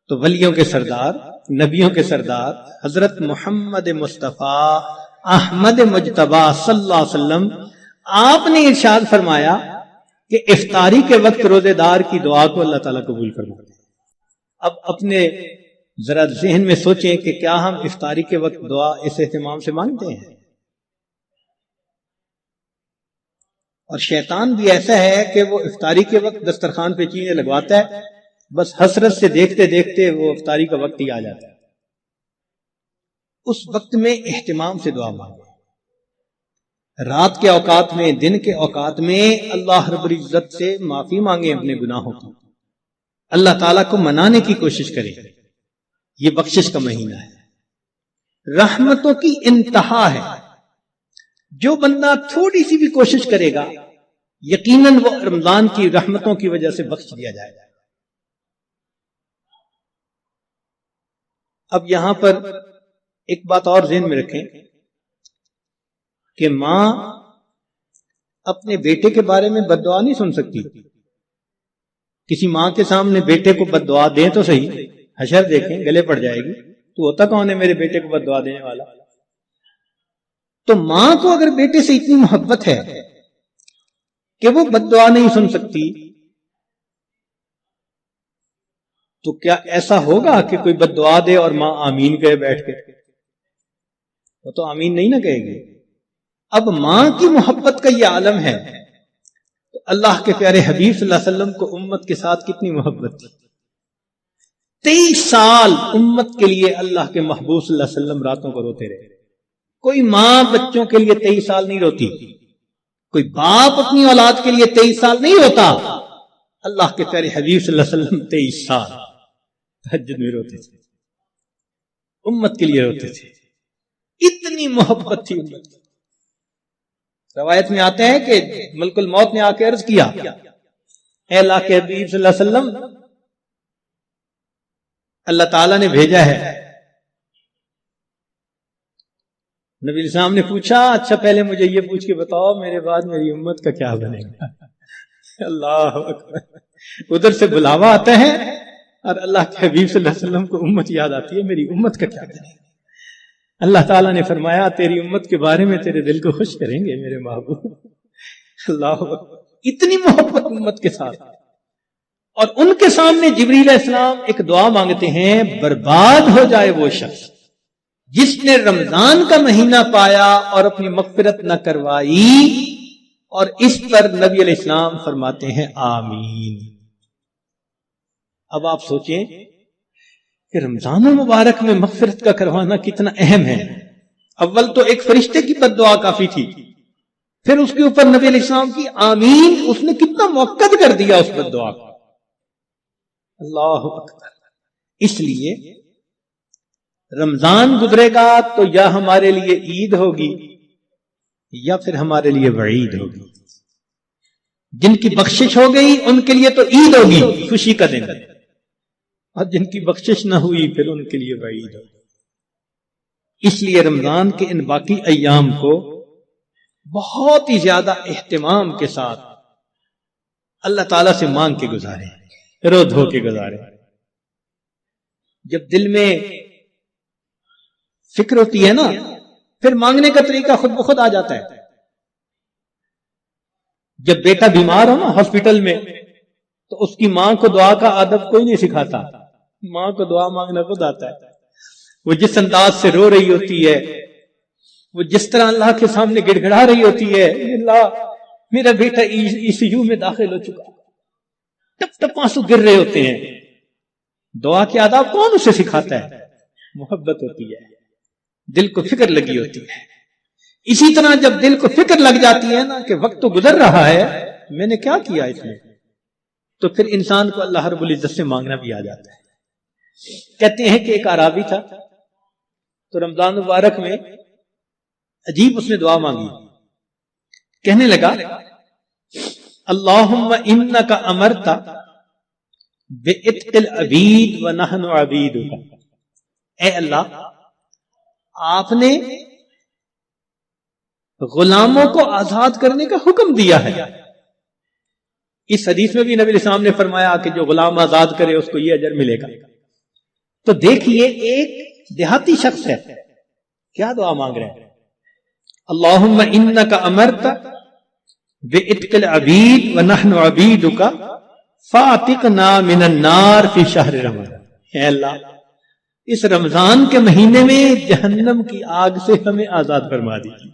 تو ولیوں کے سردار، نبیوں کے سردار حضرت محمد مصطفیٰ احمد مجتبی صلی اللہ علیہ وسلم، آپ نے ارشاد فرمایا کہ افطاری کے وقت روزے دار کی دعا کو اللہ تعالیٰ قبول فرماتے ہیں۔ اب اپنے ذرا ذہن میں سوچیں کہ کیا ہم افطاری کے وقت دعا اس اہتمام سے مانگتے ہیں؟ اور شیطان بھی ایسا ہے کہ وہ افطاری کے وقت دسترخوان پہ چیزیں لگواتا ہے، بس حسرت سے دیکھتے دیکھتے وہ افطاری کا وقت ہی آ جاتا ہے۔ اس وقت میں اہتمام سے دعا مانگیں، رات کے اوقات میں، دن کے اوقات میں اللہ رب العزت سے معافی مانگیں اپنے گناہوں کی، اللہ تعالیٰ کو منانے کی کوشش کریں۔ یہ بخشش کا مہینہ ہے، رحمتوں کی انتہا ہے۔ جو بندہ تھوڑی سی بھی کوشش کرے گا یقیناً وہ رمضان کی رحمتوں کی وجہ سے بخش دیا جائے گا۔ اب یہاں پر ایک بات اور ذہن میں رکھیں کہ ماں اپنے بیٹے کے بارے میں بد دعا نہیں سن سکتی۔ کسی ماں کے سامنے بیٹے کو بد دعا دیں تو صحیح، حشر دیکھیں گلے پڑ جائے گی، تو ہوتا کون ہے میرے بیٹے کو بد دعا دینے والا؟ تو ماں کو اگر بیٹے سے اتنی محبت ہے کہ وہ بد دعا نہیں سن سکتی، تو کیا ایسا ہوگا کہ کوئی بد دعا دے اور ماں آمین کہے بیٹھ کے؟ وہ تو آمین نہیں نہ کہے گی۔ اب ماں کی محبت کا یہ عالم ہے تو اللہ کے پیارے حبیب صلی اللہ علیہ وسلم کو امت کے ساتھ کتنی محبت تھی۔ 23 سال امت کے لیے اللہ کے محبوب صلی اللہ علیہ وسلم راتوں کو روتے رہے۔ کوئی ماں بچوں کے لیے 23 سال نہیں روتی، کوئی باپ اپنی اولاد کے لیے 23 سال نہیں روتا۔ اللہ کے پیارے حبیب صلی اللہ علیہ وسلم 23 سال تہجد میں روتے تھے، امت کے لیے روتے تھے، اتنی محبت تھی امت کی۔ روایت میں آتا ہے کہ ملک الموت نے آ کے عرض کیا، اے اللہ کے حبیب صلی اللہ علیہ وسلم، اللہ تعالیٰ نے بھیجا ہے۔ نبی علیہ السلام نے پوچھا، اچھا پہلے مجھے یہ پوچھ کے بتاؤ میرے بعد میری امت کا کیا بنے گا؟ اللہ اکبر، ادھر سے بلاوا آتا ہے اور اللہ کے حبیب صلی اللہ علیہ وسلم کو امت یاد آتی ہے، میری امت کا کیا بنے گا؟ اللہ تعالیٰ نے فرمایا تیری امت کے بارے میں تیرے دل کو خوش کریں گے میرے محبوب۔ اللہ اکبر، اتنی محبت امت کے ساتھ۔ اور ان کے سامنے جبریل علیہ السلام ایک دعا مانگتے ہیں، برباد ہو جائے وہ شخص جس نے رمضان کا مہینہ پایا اور اپنی مغفرت نہ کروائی، اور اس پر نبی علیہ السلام فرماتے ہیں آمین۔ اب آپ سوچیں کہ رمضان المبارک میں مغفرت کا کروانا کتنا اہم ہے۔ اول تو ایک فرشتے کی بد دعا کافی تھی، پھر اس کے اوپر نبی علیہ السلام کی آمین، اس نے کتنا موقت کر دیا اس بد دعا کو۔ اللہ اکبر۔ اس لیے رمضان گزرے گا تو یا ہمارے لیے عید ہوگی یا پھر ہمارے لیے وعید ہوگی۔ جن کی بخشش ہو گئی ان کے لیے تو عید ہوگی، خوشی کا دن، اور جن کی بخشش نہ ہوئی پھر ان کے لیے وعید ہوگی۔ اس لیے رمضان کے ان باقی ایام کو بہت ہی زیادہ اہتمام کے ساتھ اللہ تعالیٰ سے مانگ کے گزارے، رو دھو کے گزارے۔ جب دل میں فکر ہوتی ہے نا، پھر مانگنے کا طریقہ خود بخود آ جاتا ہے۔ جب بیٹا بیمار ہو نا ہاسپٹل میں، تو اس کی ماں کو دعا کا ادب کوئی نہیں سکھاتا، ماں کو دعا مانگنا خود آتا ہے۔ وہ جس انداز سے رو رہی ہوتی ہے، وہ جس طرح اللہ کے سامنے گڑ گڑا رہی ہوتی ہے، اللہ میرا بیٹا ECU میں داخل ہو چکا، ٹپ ٹپ آنسو گر رہے ہوتے ہیں. دعا کے آداب کون اسے سکھاتا ہے؟ محبت ہوتی ہے، دل کو فکر لگی ہوتی ہے. اسی طرح جب دل کو فکر لگ جاتی ہے نا کہ وقت تو گزر رہا ہے، میں نے کیا کیا اس میں، تو پھر انسان کو اللہ رب العزت سے مانگنا بھی آ جاتا ہے. کہتے ہیں کہ ایک اعرابی تھا، تو رمضان مبارک میں عجیب اس نے دعا مانگی. کہنے لگا اللہم انک امرت بعتق العبید ونحن عبیدک، اے اللہ آپ نے غلاموں کو آزاد کرنے کا حکم دیا ہے. اس حدیث میں بھی نبی الاسلام نے فرمایا کہ جو غلام آزاد کرے اس کو یہ اجر ملے گا. تو دیکھیے ایک دیہاتی شخص ہے، کیا دعا مانگ رہے ہیں؟ اللہم انک امرت بعتق العبید ونحن عبیدک فاعتقنا من النار فی شہر رمضان. اے اللہ اس رمضان کے مہینے میں جہنم کی آگ سے ہمیں آزاد فرما دیجیے.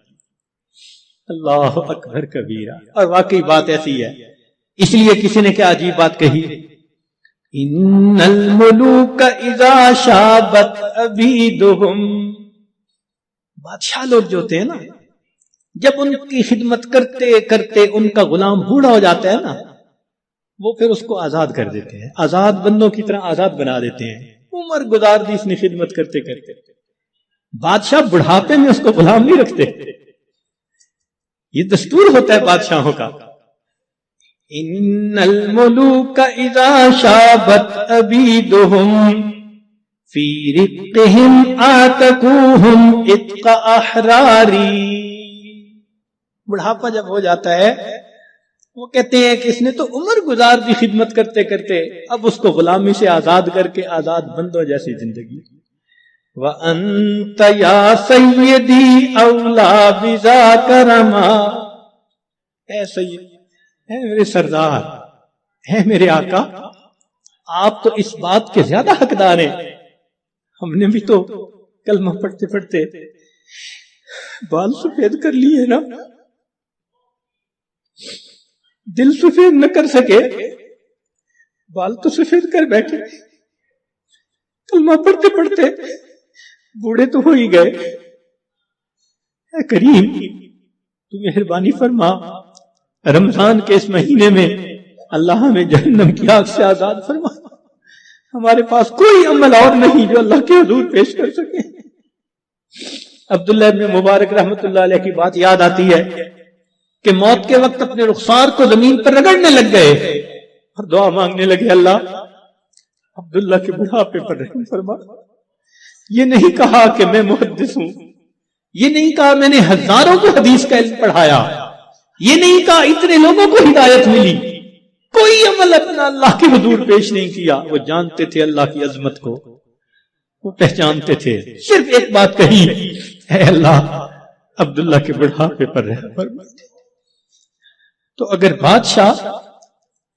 اللہ اکبر کبیرہ. اور واقعی بات ایسی ہے، اس لیے کسی نے کیا عجیب بات کہی، ان الملوک اذا شابت عبیدہم، بادشاہ لوگ جو ہوتے ہیں نا، جب ان کی خدمت کرتے کرتے ان کا غلام بوڑھا ہو جاتا ہے نا، وہ پھر اس کو آزاد کر دیتے ہیں، آزاد بندوں کی طرح آزاد بنا دیتے ہیں. عمر گزار دی اس نے خدمت کرتے کرتے. بادشاہ بڑھاپے میں اس کو غلام نہیں رکھتے، یہ دستور ہوتا ہے بادشاہوں کا. ان الملوک اذا شابت عبیدہم فی رقہم آتقوہم اتق احراری. بڑھاپا جب ہو جاتا ہے، وہ کہتے ہیں کہ اس نے تو عمر گزار دی خدمت کرتے کرتے، اب اس کو غلامی سے آزاد کر کے آزاد بندوں جیسی زندگی. وَأَنْتَ يَا سَيِّدِي أَوْلَى بِذَاكَ رَمَا، اے سید، اے میرے سردار، اے میرے آقا، آپ تو اس بات کے زیادہ حقدار ہیں. ہم نے بھی تو کلمہ پڑھتے پڑھتے بال سفید کر لیے نا، دل سفید نہ کر سکے، بال تو سفید کر بیٹھے. کلمہ پڑھتے پڑھتے بوڑھے تو ہو ہی گئے. اے کریم تو مہربانی فرما، رمضان کے اس مہینے میں اللہ ہمیں جہنم کی آگ سے آزاد فرما. ہمارے پاس کوئی عمل اور نہیں جو اللہ کے حضور پیش کر سکے. عبداللہ ابن مبارک رحمت اللہ علیہ کی بات یاد آتی ہے کہ موت کے وقت اپنے رخسار کو زمین پر رگڑنے لگ گئے اور دعا مانگنے لگے، اللہ عبداللہ کے بڑھاپے پر رحم فرما. یہ نہیں کہا کہ میں محدث ہوں، یہ نہیں کہا میں نے ہزاروں کو حدیث کا علم پڑھایا، یہ نہیں کہا اتنے لوگوں کو ہدایت ملی، کوئی عمل اپنا اللہ کے حضور پیش نہیں کیا. وہ جانتے تھے اللہ کی عظمت کو، وہ پہچانتے تھے. صرف ایک بات کہی، اے اللہ عبداللہ کے بڑھاپے پر رحم فرما. تو اگر بادشاہ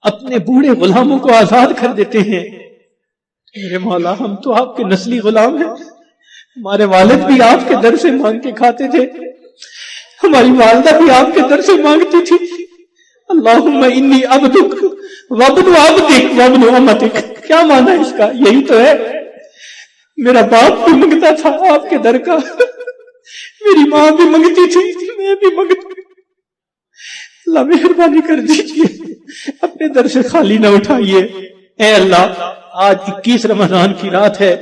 اپنے بوڑھے غلاموں کو آزاد کر دیتے ہیں، میرے مولا ہم تو آپ کے نسلی غلام ہیں. ہمارے والد بھی آپ کے در سے مانگ کے کھاتے تھے، ہماری والدہ بھی آپ کے در سے مانگتی تھی. اللہم انی عبدک وابن عبدک وابن امتک. کیا مانا اس کا؟ یہی تو ہے، میرا باپ بھی منگتا تھا آپ کے در کا، میری ماں بھی منگتی تھی، میں بھی منگتا. اللہ مہربانی کر دیجئے، اپنے در سے خالی نہ اٹھائیے. اے اللہ آج 21 رمضان کی رات ہے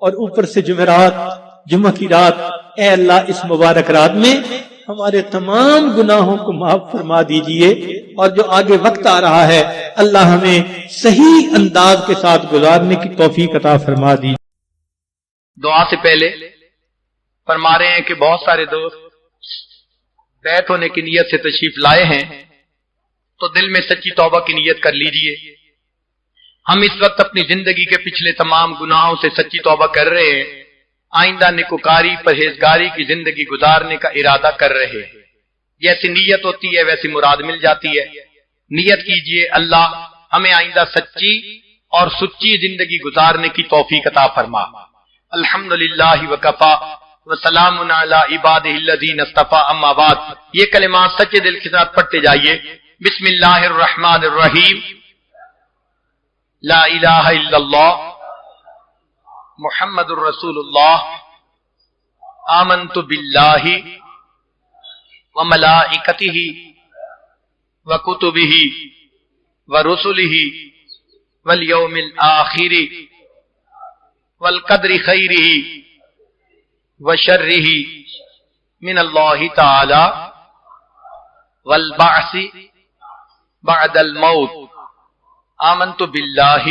اور اوپر سے جمعرات، جمعہ کی رات. اے اللہ اس مبارک رات میں ہمارے تمام گناہوں کو معاف فرما دیجئے، اور جو آگے وقت آ رہا ہے اللہ ہمیں صحیح انداز کے ساتھ گزارنے کی توفیق عطا فرما دیجئے. دعا سے پہلے فرما رہے ہیں کہ بہت سارے دوست بیعت ہونے کی نیت سے تشریف لائے ہیں، تو دل میں سچی توبہ کی نیت کر لیجئے. ہم اس وقت اپنی زندگی کے پچھلے تمام گناہوں سے سچی توبہ کر رہے ہیں، آئندہ نیکوکاری پرہیزگاری کی زندگی گزارنے کا ارادہ کر رہے ہیں. جیسی نیت ہوتی ہے ویسی مراد مل جاتی ہے. نیت کیجئے اللہ ہمیں آئندہ سچی اور سچی زندگی گزارنے کی توفیق عطا فرما. الحمدللہ وکفا وسلام علی عبادہ الذین اصطفى اما بعد. یہ کلمات سچے دل کے ساتھ پڑھتے جائیے. بسم اللہ الرحمن الرحیم. لا الہ الا اللہ محمد الرسول اللہ. آمنت باللہ وملائکتہ وکتبہ ورسلہ والیوم الآخر والقدر خیرہ وشرہ من اللہ تعالی والبعث بعد الموت. آمنت باللہ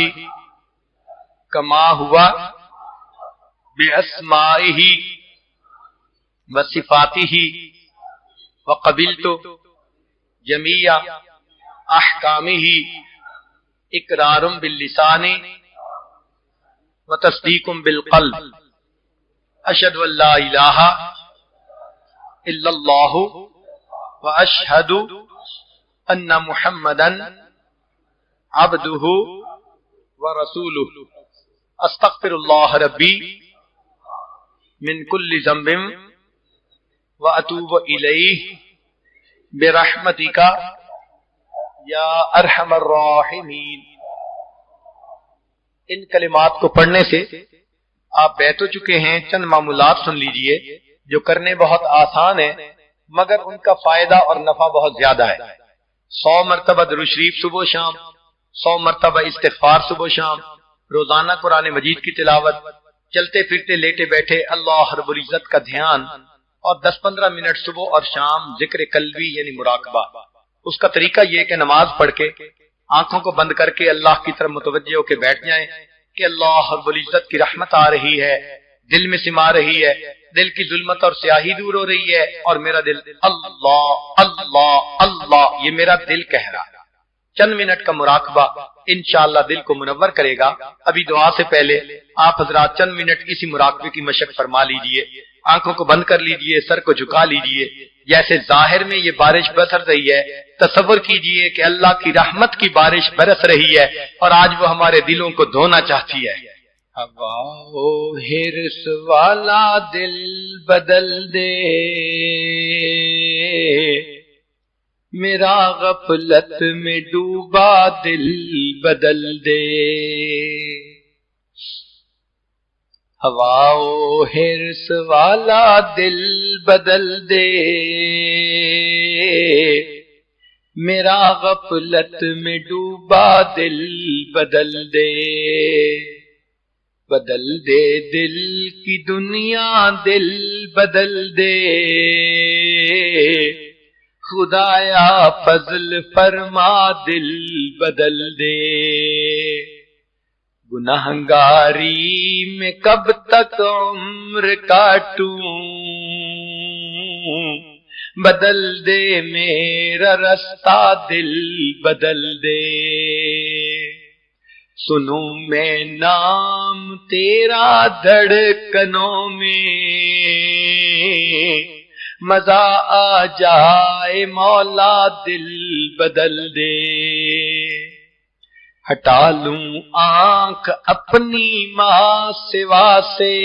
کما ہوا باسمائہ وصفاتہ وقبلت جمیع احکامہ اقرار باللسان وتصدیق بالقلب. اشہد ان لا الہ الا اللہ واشہد ان محمدا عبدہ ورسولہ. استغفر اللہ ربی من کل ذنب واتوب الیہ برحمتک یا ارحم الراحمین. ان کلمات کو پڑھنے سے آپ بیت ہو چکے ہیں. چند معمولات سن لیجئے جو کرنے بہت آسان ہیں مگر ان کا فائدہ اور نفع بہت زیادہ ہے. 100 مرتبہ درود شریف صبح و شام، 100 مرتبہ استغفار صبح و شام، روزانہ قرآن مجید کی تلاوت، چلتے پھرتے لیٹے بیٹھے اللہ رب العزت کا دھیان، اور 10-15 منٹ صبح اور شام ذکر قلبی یعنی مراقبہ. اس کا طریقہ یہ کہ نماز پڑھ کے آنکھوں کو بند کر کے اللہ کی طرف متوجہ ہو کے بیٹھ جائیں کہ اللہ رب العزت کی رحمت آ رہی ہے، دل میں سما رہی ہے، دل کی ظلمت اور سیاہی دور ہو رہی ہے، اور میرا دل اللہ اللہ اللہ یہ میرا دل کہہ رہا ہے. چند منٹ کا مراقبہ انشاءاللہ دل کو منور کرے گا. ابھی دعا سے پہلے آپ حضرات چند منٹ اسی مراقبے کی مشق فرما لیجئے. آنکھوں کو بند کر لیجئے، سر کو جھکا لیجئے. جیسے ظاہر میں یہ بارش برس رہی ہے، تصور کیجئے کہ اللہ کی رحمت کی بارش برس رہی ہے اور آج وہ ہمارے دلوں کو دھونا چاہتی ہے. ہوا و حرص والا دل بدل دے، میرا غفلت میں ڈوبا دل بدل دے. ہوا و حرص والا دل بدل دے، میرا غفلت میں ڈوبا دل بدل دے. بدل دے دل کی دنیا دل بدل دے، خدایا فضل فرما دل بدل دے. گنہگاری میں کب تک عمر کاٹوں، بدل دے میرا رستہ دل بدل دے. سنوں میں نام تیرا دھڑکنوں میں، مزہ آ جائے مولا دل بدل دے. ہٹا لوں آنکھ اپنی ماں سوا سے،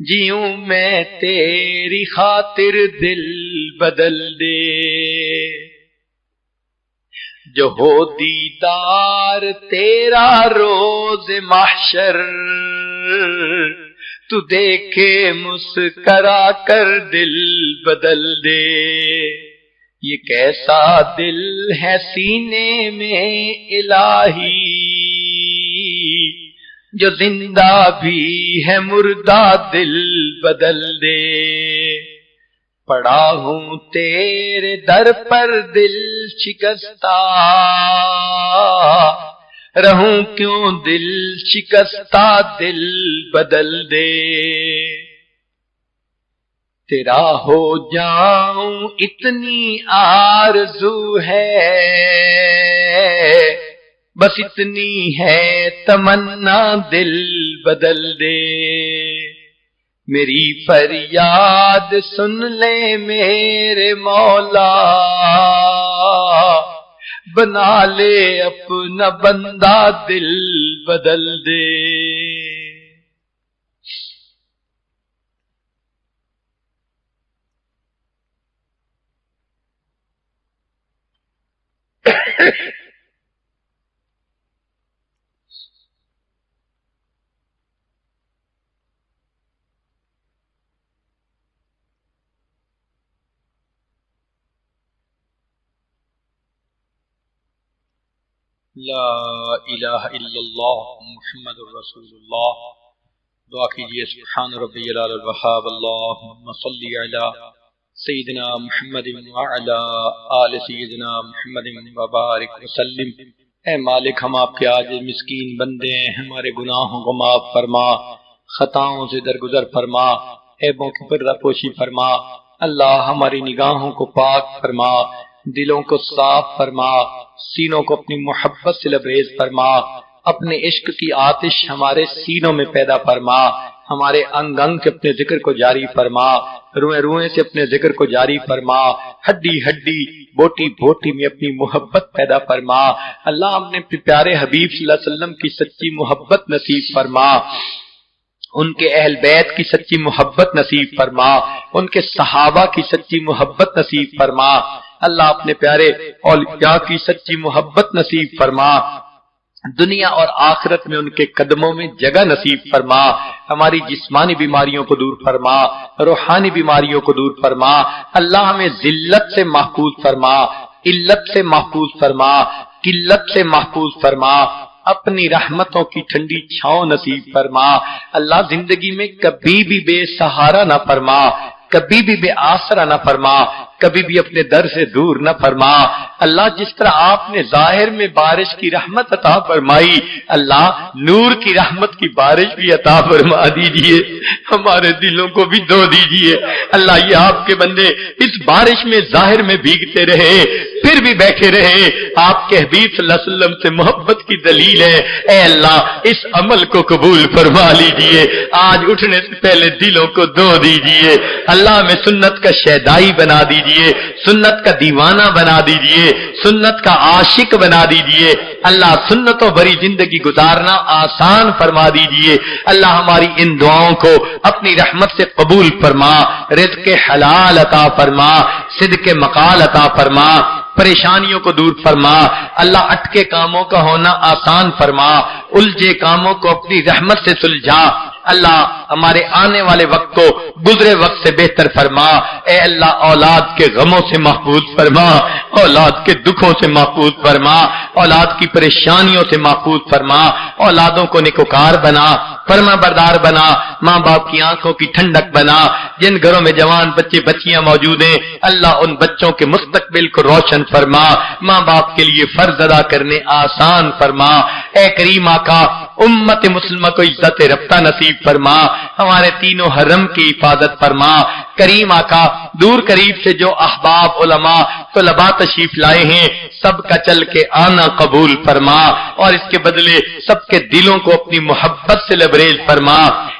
جیوں میں تیری خاطر دل بدل دے. جو ہو دیدار تیرا روز محشر، تو دیکھے مسکرا کر دل بدل دے. یہ کیسا دل ہے سینے میں الہی، جو زندہ بھی ہے مردہ دل بدل دے. پڑا ہوں تیرے در پر دل شکستہ، رہوں کیوں دل شکستہ دل بدل دے. تیرا ہو جاؤں اتنی آرزو ہے، بس اتنی ہے تمنا دل بدل دے. میری فریاد سن لے میرے مولا، بنا لے اپنا بندہ دل بدل دے. لا الہ الا اللہ محمد رسول اللہ. دعا کیجئے سبحان ربی العلی الوہاب اللہم صلی علی سیدنا محمد وعلی آل سیدنا محمد وبارک وسلم. اے مالک ہم آپ کے عاجز مسکین بندے ہیں، ہمارے گناہوں کو معاف فرما، خطاؤں سے درگزر فرما، عیبوں کی پردہ پوشی فرما. اللہ ہماری نگاہوں کو پاک فرما، دلوں کو صاف فرما، سینوں کو اپنی محبت سے لبریز فرما، اپنے عشق کی آتش ہمارے سینوں میں پیدا فرما، ہمارے انگ انگ سے اپنے ذکر کو جاری فرما، روئیں روئیں سے اپنے ذکر کو جاری فرما، ہڈی ہڈی بوٹی بوٹی میں اپنی محبت پیدا فرما. اللہ اپنے پیارے حبیب صلی اللہ علیہ وسلم کی سچی محبت نصیب فرما، ان کے اہل بیت کی سچی محبت نصیب فرما، ان کے صحابہ کی سچی محبت نصیب فرما. اللہ اپنے پیارے اولیاء کی سچی محبت نصیب فرما، دنیا اور آخرت میں ان کے قدموں میں جگہ نصیب فرما. ہماری جسمانی بیماریوں کو دور فرما، روحانی بیماریوں کو دور فرما. اللہ ہمیں ذلت سے محفوظ فرما، علت سے محفوظ فرما، قلت سے محفوظ فرما. اپنی رحمتوں کی ٹھنڈی چھاؤں نصیب فرما. اللہ زندگی میں کبھی بھی بے سہارا نہ فرما، کبھی بھی بے آسرا نہ فرما، کبھی بھی اپنے در سے دور نہ فرما. اللہ جس طرح آپ نے ظاہر میں بارش کی رحمت عطا فرمائی، اللہ نور کی رحمت کی بارش بھی عطا فرما دیجئے، ہمارے دلوں کو بھی دھو دیجئے. اللہ یہ آپ کے بندے اس بارش میں ظاہر میں بھیگتے رہے، پھر بھی بیٹھے رہے، آپ کے حبیب صلی اللہ علیہ وسلم سے محبت کی دلیل ہے. اے اللہ اس عمل کو قبول فرما لیجئے، آج اٹھنے سے پہلے دلوں کو دھو دیجئے. اللہ میں سنت کا شیدائی بنا دیجئے، سنت کا دیوانہ بنا دیجئے، سنت کا عاشق بنا دیجئے. اللہ سنتوں بھری زندگی گزارنا آسان فرما دیجئے. اللہ ہماری ان دعاؤں کو اپنی رحمت سے قبول فرما، رزق حلال عطا فرما، صدق مقال عطا فرما، پریشانیوں کو دور فرما. اللہ اٹکے کاموں کا ہونا آسان فرما، الجھے کاموں کو اپنی رحمت سے سلجھا. اللہ ہمارے آنے والے وقت کو گزرے وقت سے بہتر فرما. اے اللہ اولاد کے غموں سے محفوظ فرما، اولاد کے دکھوں سے محفوظ فرما، اولاد کی پریشانیوں سے محفوظ فرما. اولادوں کو نیکوکار بنا، فرما بردار بنا، ماں باپ کی آنکھوں کی ٹھنڈک بنا. جن گھروں میں جوان بچے بچیاں موجود ہیں اللہ ان بچوں کے مستقبل کو روشن فرما، ماں باپ کے لیے فرض ادا کرنے آسان فرما. اے کریم آقا امت مسلمہ کو عزت رفتہ نصیب فرما، ہمارے تینوں حرم کی حفاظت فرما. کریم آقا دور قریب سے جو احباب علماء طلباء تشریف لائے ہیں سب کا چل کے آنا قبول فرما، اور اس کے بدلے سب کے دلوں کو اپنی محبت سے لبریز فرما.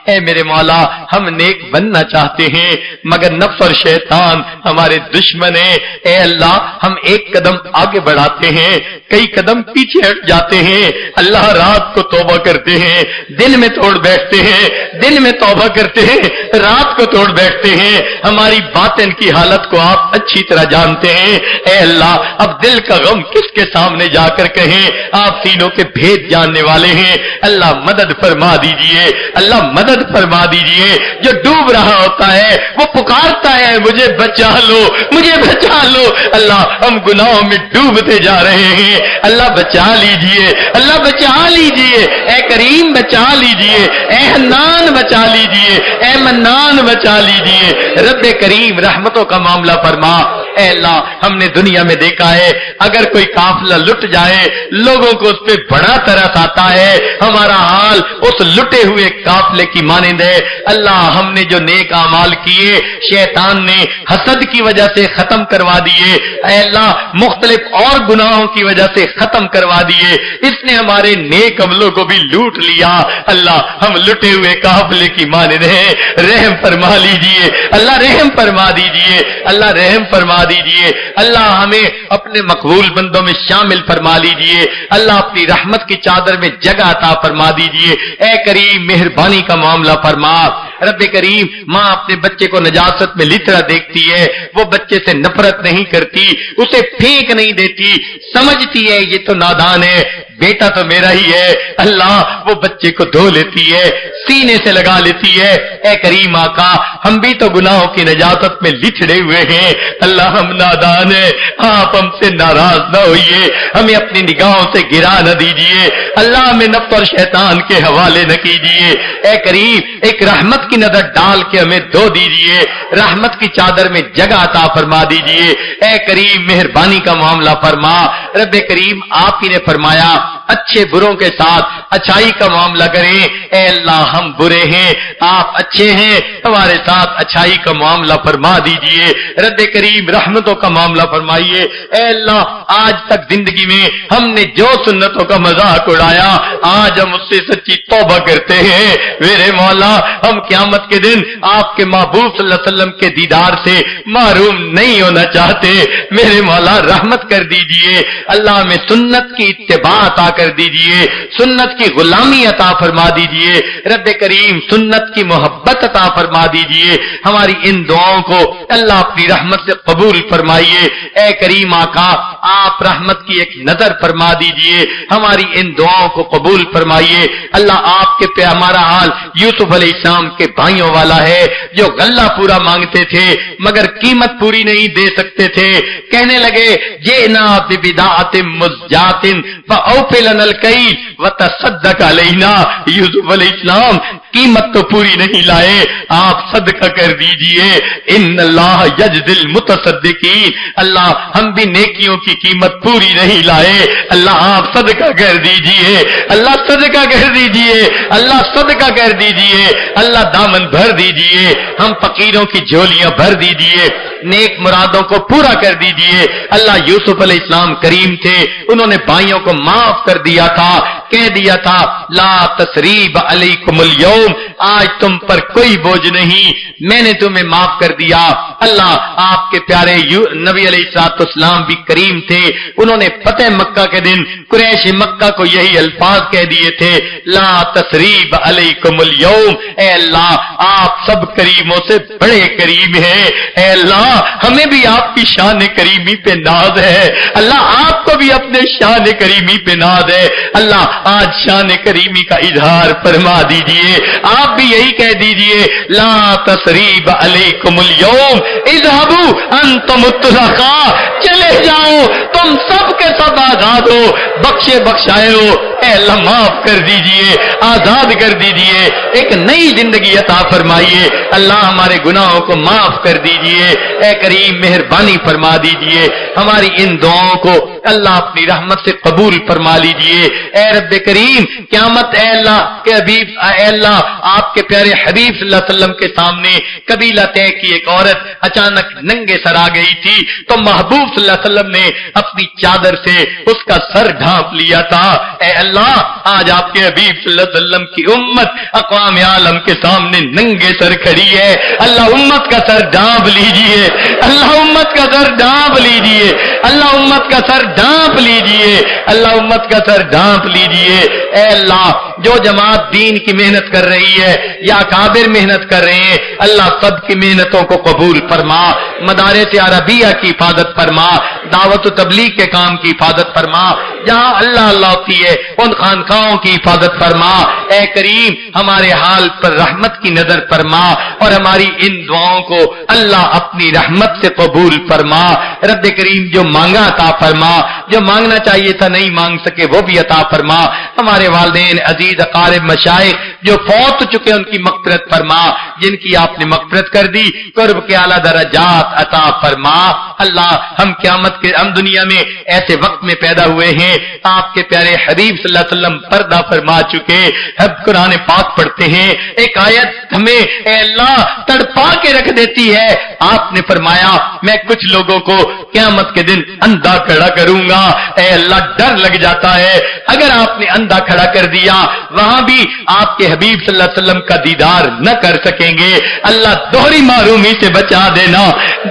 اے میرے مولا ہم نیک بننا چاہتے ہیں مگر نفس اور شیطان ہمارے دشمن ہیں. اے اللہ ہم ایک قدم آگے بڑھاتے ہیں، کئی قدم پیچھے ہٹ جاتے ہیں. اللہ رات کو توبہ کرتے ہیں، دن میں توڑ بیٹھتے ہیں، دن میں توبہ کرتے ہیں، رات کو توڑ بیٹھتے ہیں. ہماری باطن کی حالت کو آپ اچھی طرح جانتے ہیں. اے اللہ اب دل کا غم کس کے سامنے جا کر کہیں، آپ سینوں کے بھید جاننے والے ہیں. اللہ مدد فرما دیجئے، اللہ مدد فرما دیجئے. جو ڈوب رہا ہوتا ہے وہ پکارتا ہے مجھے بچا لو، مجھے بچا لو. اللہ ہم گناہوں میں ڈوبتے جا رہے ہیں، اللہ بچا لیجئے، اللہ بچا لیجئے. اے کریم بچا لیجئے، اے حنان بچا لیجئے، اے منان بچا لیجئے. رب کریم رحمتوں کا معاملہ فرما. اے اللہ ہم نے دنیا میں دیکھا ہے اگر کوئی قافلہ لٹ جائے لوگوں کو اس پہ بڑا ترس آتا ہے، ہمارا حال اس لٹے ہوئے قافلے کی مانند ہے. اللہ ہم نے جو نیک اعمال کیے شیطان نے حسد کی وجہ سے ختم کروا دیے. اے اللہ مختلف اور گناہوں کی وجہ سے ختم کروا دیے. اس نے ہمارے نیک عملوں کو بھی لوٹ لیا. اللہ ہم لٹے ہوئے قافلے کی مانند ہیں، رحم فرما لیجئے، اللہ رحم فرما دیجئے، اللہ رحم فرما دیجئے. اللہ ہمیں اپنے مقبول بندوں میں شامل فرما لیجئے. اللہ اپنی رحمت کی چادر میں جگہ عطا فرما دیجئے. اے کریم مہربانی کا معاملہ فرما. رب کریم ماں اپنے بچے کو نجاست میں لترا دیکھتی ہے، وہ بچے سے نفرت نہیں کرتی، اسے پھینک نہیں دیتی، سمجھتی ہے یہ تو نادان ہے، بیٹا تو میرا ہی ہے، اللہ وہ بچے کو دھو لیتی ہے، سینے سے لگا لیتی ہے۔ اے کریم آقا، ہم بھی تو گناہوں کی نجاست میں لچڑے ہوئے ہیں، اللہ ہم نادان ہیں، آپ ہم سے ناراض نہ ہوئیے، ہمیں اپنی نگاہوں سے گرا نہ دیجیے، اللہ ہمیں نفس اور شیطان کے حوالے نہ کیجیے۔ اے کریم ایک رحمت کی نظر ڈال کے ہمیں دھو دیجیے، رحمت کی چادر میں جگہ عطا فرما دیجیے۔ اے کریم مہربانی کا معاملہ فرما۔ رب کریم آپ ہی نے فرمایا اچھے بروں کے ساتھ اچھائی کا معاملہ کریں۔ اے اللہ ہم برے ہیں، آپ اچھے ہیں، ہمارے ساتھ اچھائی کا معاملہ فرما دیجئے۔ رب کریم رحمتوں کا معاملہ فرمائیے۔ اے اللہ آج تک زندگی میں ہم نے جو سنتوں کا مذاق اڑایا، آج ہم اس سے سچی توبہ کرتے ہیں۔ میرے مولا ہم قیامت کے دن آپ کے محبوب صلی اللہ علیہ وسلم کے دیدار سے محروم نہیں ہونا چاہتے۔ میرے مولا رحمت کر دیجئے، اللہ میں سنت کی اتباع عطا کر دیجئے، سنت کی غلامی عطا فرما دیجئے۔ رب کریم سنت کی محبت عطا فرما دیجئے۔ ہماری ان دعاؤں کو اللہ اپنی رحمت سے قبول فرمائیے۔ اے کریم آقا آپ رحمت کی ایک نظر فرما دیجئے، ہماری ان دعاؤں کو قبول فرمائیے۔ اللہ آپ کے پہ ہمارا حال یوسف علیہ السلام کے بھائیوں والا ہے، جو غلہ پورا مانگتے تھے مگر قیمت پوری نہیں دے سکتے تھے، کہنے لگے جئنا ببضاعۃ مزجاۃ فاوف لنا الکیل وتصدق علینا۔ یوسف علیہ السلام قیمت تو پوری نہیں لائے، آپ صدقہ کر دیجئے۔ ان اللہ یجزی المتصدقین، اللہ ہم بھی نیکیوں کی قیمت پوری نہیں لائے، اللہ آپ صدقہ کر دیجئے، اللہ صدقہ کر دیجئے، اللہ صدقہ کر دیجئے، اللہ دامن بھر دیجئے، ہم فقیروں کی جھولیاں بھر دیجئے، نیک مرادوں کو پورا کر دیجئے۔ اللہ یوسف علیہ السلام کریم تھے، انہوں نے بھائیوں کو معاف کر دیا تھا، کہہ دیا تھا لا تثریب علیکم اليوم، آج تم پر کوئی بوجھ نہیں، میں نے تمہیں معاف کر دیا۔ اللہ آپ کے پیارے نبی علیہ السلام بھی کریم تھے، انہوں نے فتح مکہ کے دن قریش مکہ کو یہی الفاظ کہہ دیے تھے لا تثریب علیکم اليوم، اے اللہ آپ سب کریموں سے بڑے کریم ہیں، اے اللہ ہمیں بھی آپ کی شان کریمی پہ ناز ہے، اللہ آپ کو بھی اپنے شان کریمی پہ ناز ہے۔ اللہ آج شان کریمی کا اظہار فرما دیجئے، آپ بھی یہی کہہ دیجئے لا تثریب علیکم اليوم اذهبوا انتم الطلقاء، چلے جاؤ تم سب کے سب آزاد ہو، بخشے بخشائے ہو، اے اللہ معاف کر دیجئے، آزاد کر دیجئے، ایک نئی زندگی عطا فرمائیے، اللہ ہمارے گناہوں کو معاف کر دیجئے، اے کریم مہربانی فرما دیجئے، ہماری ان دعاؤں کو اللہ اپنی رحمت سے قبول فرما لیجئے۔ اے رب کریم قیامت اے اللہ کے حبیب، اے اللہ آپ کے پیارے حبیب صلی اللہ علیہ وسلم کے سامنے قبیلہ طے کی ایک عورت اچانک ننگے سر آ گئی تھی، تو محبوب صلی اللہ علیہ وسلم نے اپنی چادر سے اس کا سر ڈھانپ لیا تھا۔ اے اللہ آج آپ کے حبیب صلی اللہ علیہ وسلم کی امت اقوام عالم کے سامنے ننگے سر کھڑی ہے، اللہ امت کا سر ڈھانپ لیجئے، اللہ امت کا سر ڈھانپ لیجئے، اللہ امت کا سر ڈھانپ لیجئے، اللہ امت کا سر ڈھانپ لیجئے۔ اے اللہ جو جماعت دین کی محنت کر رہی ہے یا کابر محنت کر رہے ہیں، اللہ سب کی محنتوں کو قبول فرما، مدارس عربیہ کی حفاظت فرما، دعوت و تبلیغ کے کام کی حفاظت فرما، جہاں اللہ اللہ ہوتی ہے ان خانقاہوں کی حفاظت فرما۔ اے کریم ہمارے حال پر رحمت کی نظر فرما اور ہماری ان دعاؤں کو اللہ اپنی رحمت سے قبول فرما۔ رب کریم جو مانگا عطا فرما، جو مانگنا چاہیے تھا نہیں مانگ سکے وہ بھی عطا فرما۔ ہمارے والدین عزیز اقارب مشائخ جو فوت چکے ان کی مغفرت فرما، جن کی آپ نے مغفرت کر دی قرب کے اعلیٰ درجات عطا فرما۔ اللہ ہم قیامت کے ہم دنیا میں ایسے وقت میں پیدا ہوئے ہیں، آپ کے پیارے حبیب صلی اللہ علیہ وسلم پردہ فرما چکے، اب قرآن پاک پڑھتے ہیں، ایک آیت ہمیں اے اللہ تڑپا کے رکھ دیتی ہے۔ آپ نے فرمایا میں کچھ لوگوں کو قیامت کے دن اندھا کھڑا کروں گا، اے اللہ ڈر لگ جاتا ہے، اگر آپ نے اندھا کھڑا کر دیا وہاں بھی آپ کے حبیب صلی اللہ علیہ وسلم کا دیدار نہ کر سکیں گے۔ اللہ دوہری محرومی سے بچا دینا،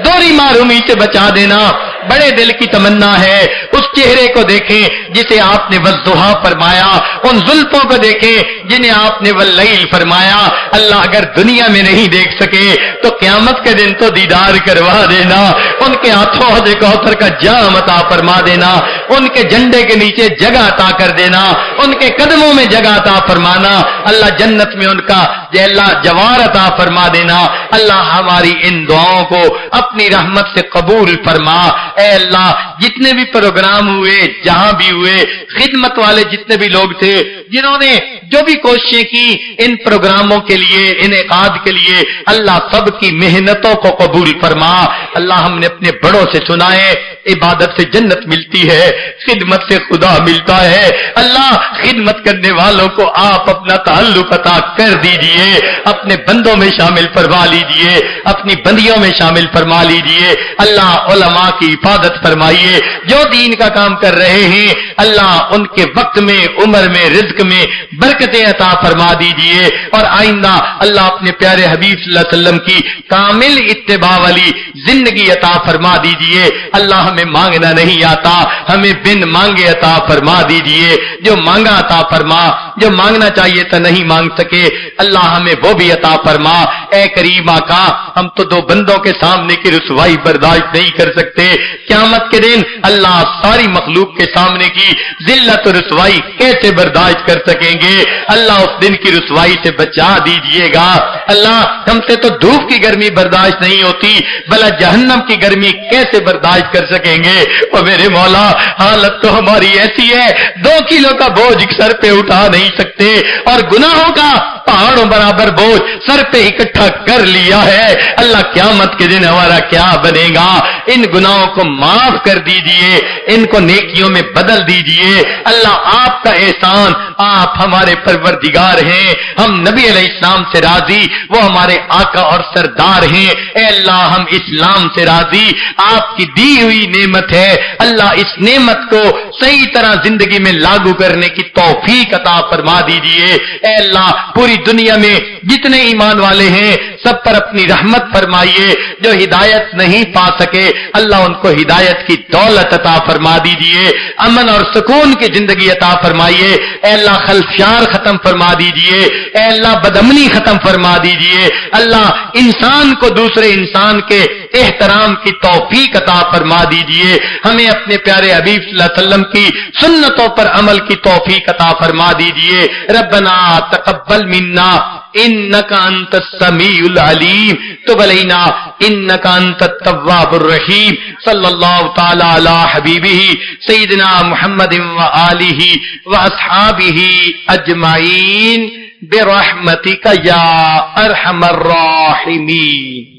دوہری محرومی سے بچا دینا، بڑے دل کی تمنا ہے اس چہرے کو دیکھیں جسے آپ نے والضحیٰ فرمایا، ان زلفوں کو دیکھیں جنہیں آپ نے واللیل فرمایا۔ اللہ اگر دنیا میں نہیں دیکھ سکے تو قیامت کے دن تو دیدار کروا دینا، ان کے ہاتھوں حوض کوثر کا جام عطا فرما دینا، ان کے جھنڈے کے نیچے جگہ عطا کر دینا، ان کے قدموں میں جگہ عطا فرمانا، اللہ جنت میں ان کا اللہ جوار عطا فرما دینا۔ اللہ ہماری ان دعاؤں کو اپنی رحمت سے قبول فرما۔ اے اللہ جتنے بھی پروگرام ہوئے، جہاں بھی ہوئے، خدمت والے جتنے بھی لوگ تھے جنہوں نے جو بھی کوششیں کی ان پروگراموں کے لیے، انعقاد کے لیے، اللہ سب کی محنتوں کو قبول فرما۔ اللہ ہم نے اپنے بڑوں سے سنا ہے عبادت سے جنت ملتی ہے، خدمت سے خدا ملتا ہے۔ اللہ خدمت کرنے والوں کو آپ اپنا تعلق عطا کر دیجئے، اپنے بندوں میں شامل فرما لیجئے، اپنی بندیوں میں شامل فرما لیجئے۔ اللہ علماء کی حفاظت فرمائیے جو دین کا کام کر رہے ہیں، اللہ ان کے وقت میں، عمر میں، رزق میں برکتیں عطا فرما دیجئے، اور آئندہ اللہ اپنے پیارے حبیب صلی اللہ علیہ وسلم کی کامل اتباع والی زندگی عطا فرما دیجئے۔ اللہ ہمیں مانگنا نہیں آتا، ہمیں بن مانگے عطا فرما دیجئے، جو مانگا عطا فرما، جو مانگنا چاہیے تھا نہیں مانگ سکے اللہ ہمیں وہ بھی عطا فرما۔ اے کریم آقا ہم تو دو بندوں کے سامنے کی رسوائی برداشت نہیں کر سکتے، قیامت کے دن اللہ ساری مخلوق کے سامنے کی ذلت و رسوائی کیسے برداشت کر سکیں گے؟ اللہ اس دن کی رسوائی سے بچا دیجئے گا۔ اللہ ہم سے تو دھوپ کی گرمی برداشت نہیں ہوتی، بھلا جہنم کی گرمی کیسے برداشت کر سکیں گے؟ اور میرے مولا حالت تو ہماری ایسی ہے 2 کلو کا بوجھ سر پہ اٹھا نہیں سکتے، اور گناہوں کا پہاڑوں برابر بوجھ سر پہ اکٹھا کر لیا ہے۔ اللہ قیامت کے دن ہمارا کیا بنے گا؟ ان گناہوں کو معاف کر دیجئے، ان کو نیکیوں میں بدل دیجئے۔ اللہ آپ کا احسان، آپ ہمارے پروردگار ہیں، ہم نبی علیہ السلام سے راضی، وہ ہمارے آقا اور سردار ہیں۔ اے اللہ ہم اسلام سے راضی، آپ کی دی ہوئی نعمت ہے، اللہ اس نعمت کو صحیح طرح زندگی میں لاگو کرنے کی توفیق عطا فرما دیجئے۔ اے اللہ پوری دنیا میں جتنے ایمان والے ہیں سب پر اپنی رحمت فرمائیے، جو ہدایت نہیں پا سکے اللہ ان کو ہدایت کی دولت عطا فرما دیجئے، امن اور سکون کی زندگی عطا فرمائیے۔ اے اللہ خلفیار ختم فرما دیجئے، اے اللہ بدامنی ختم فرما دیجئے۔ اللہ انسان کو دوسرے انسان کے احترام کی توفیق عطا فرما دیجئے، ہمیں اپنے پیارے حبیب صلی اللہ علیہ وسلم کی سنتوں پر عمل کی توفیق عطا فرما دیجئے۔ ربنا تقبل منا انک انت السمیع العلیم تب علینا انک انت التواب الرحیم صلی اللہ تعالی علی حبیبہ سیدنا محمد وآلہ واصحابہ اجمعین برحمتک یا ارحم الراحمین۔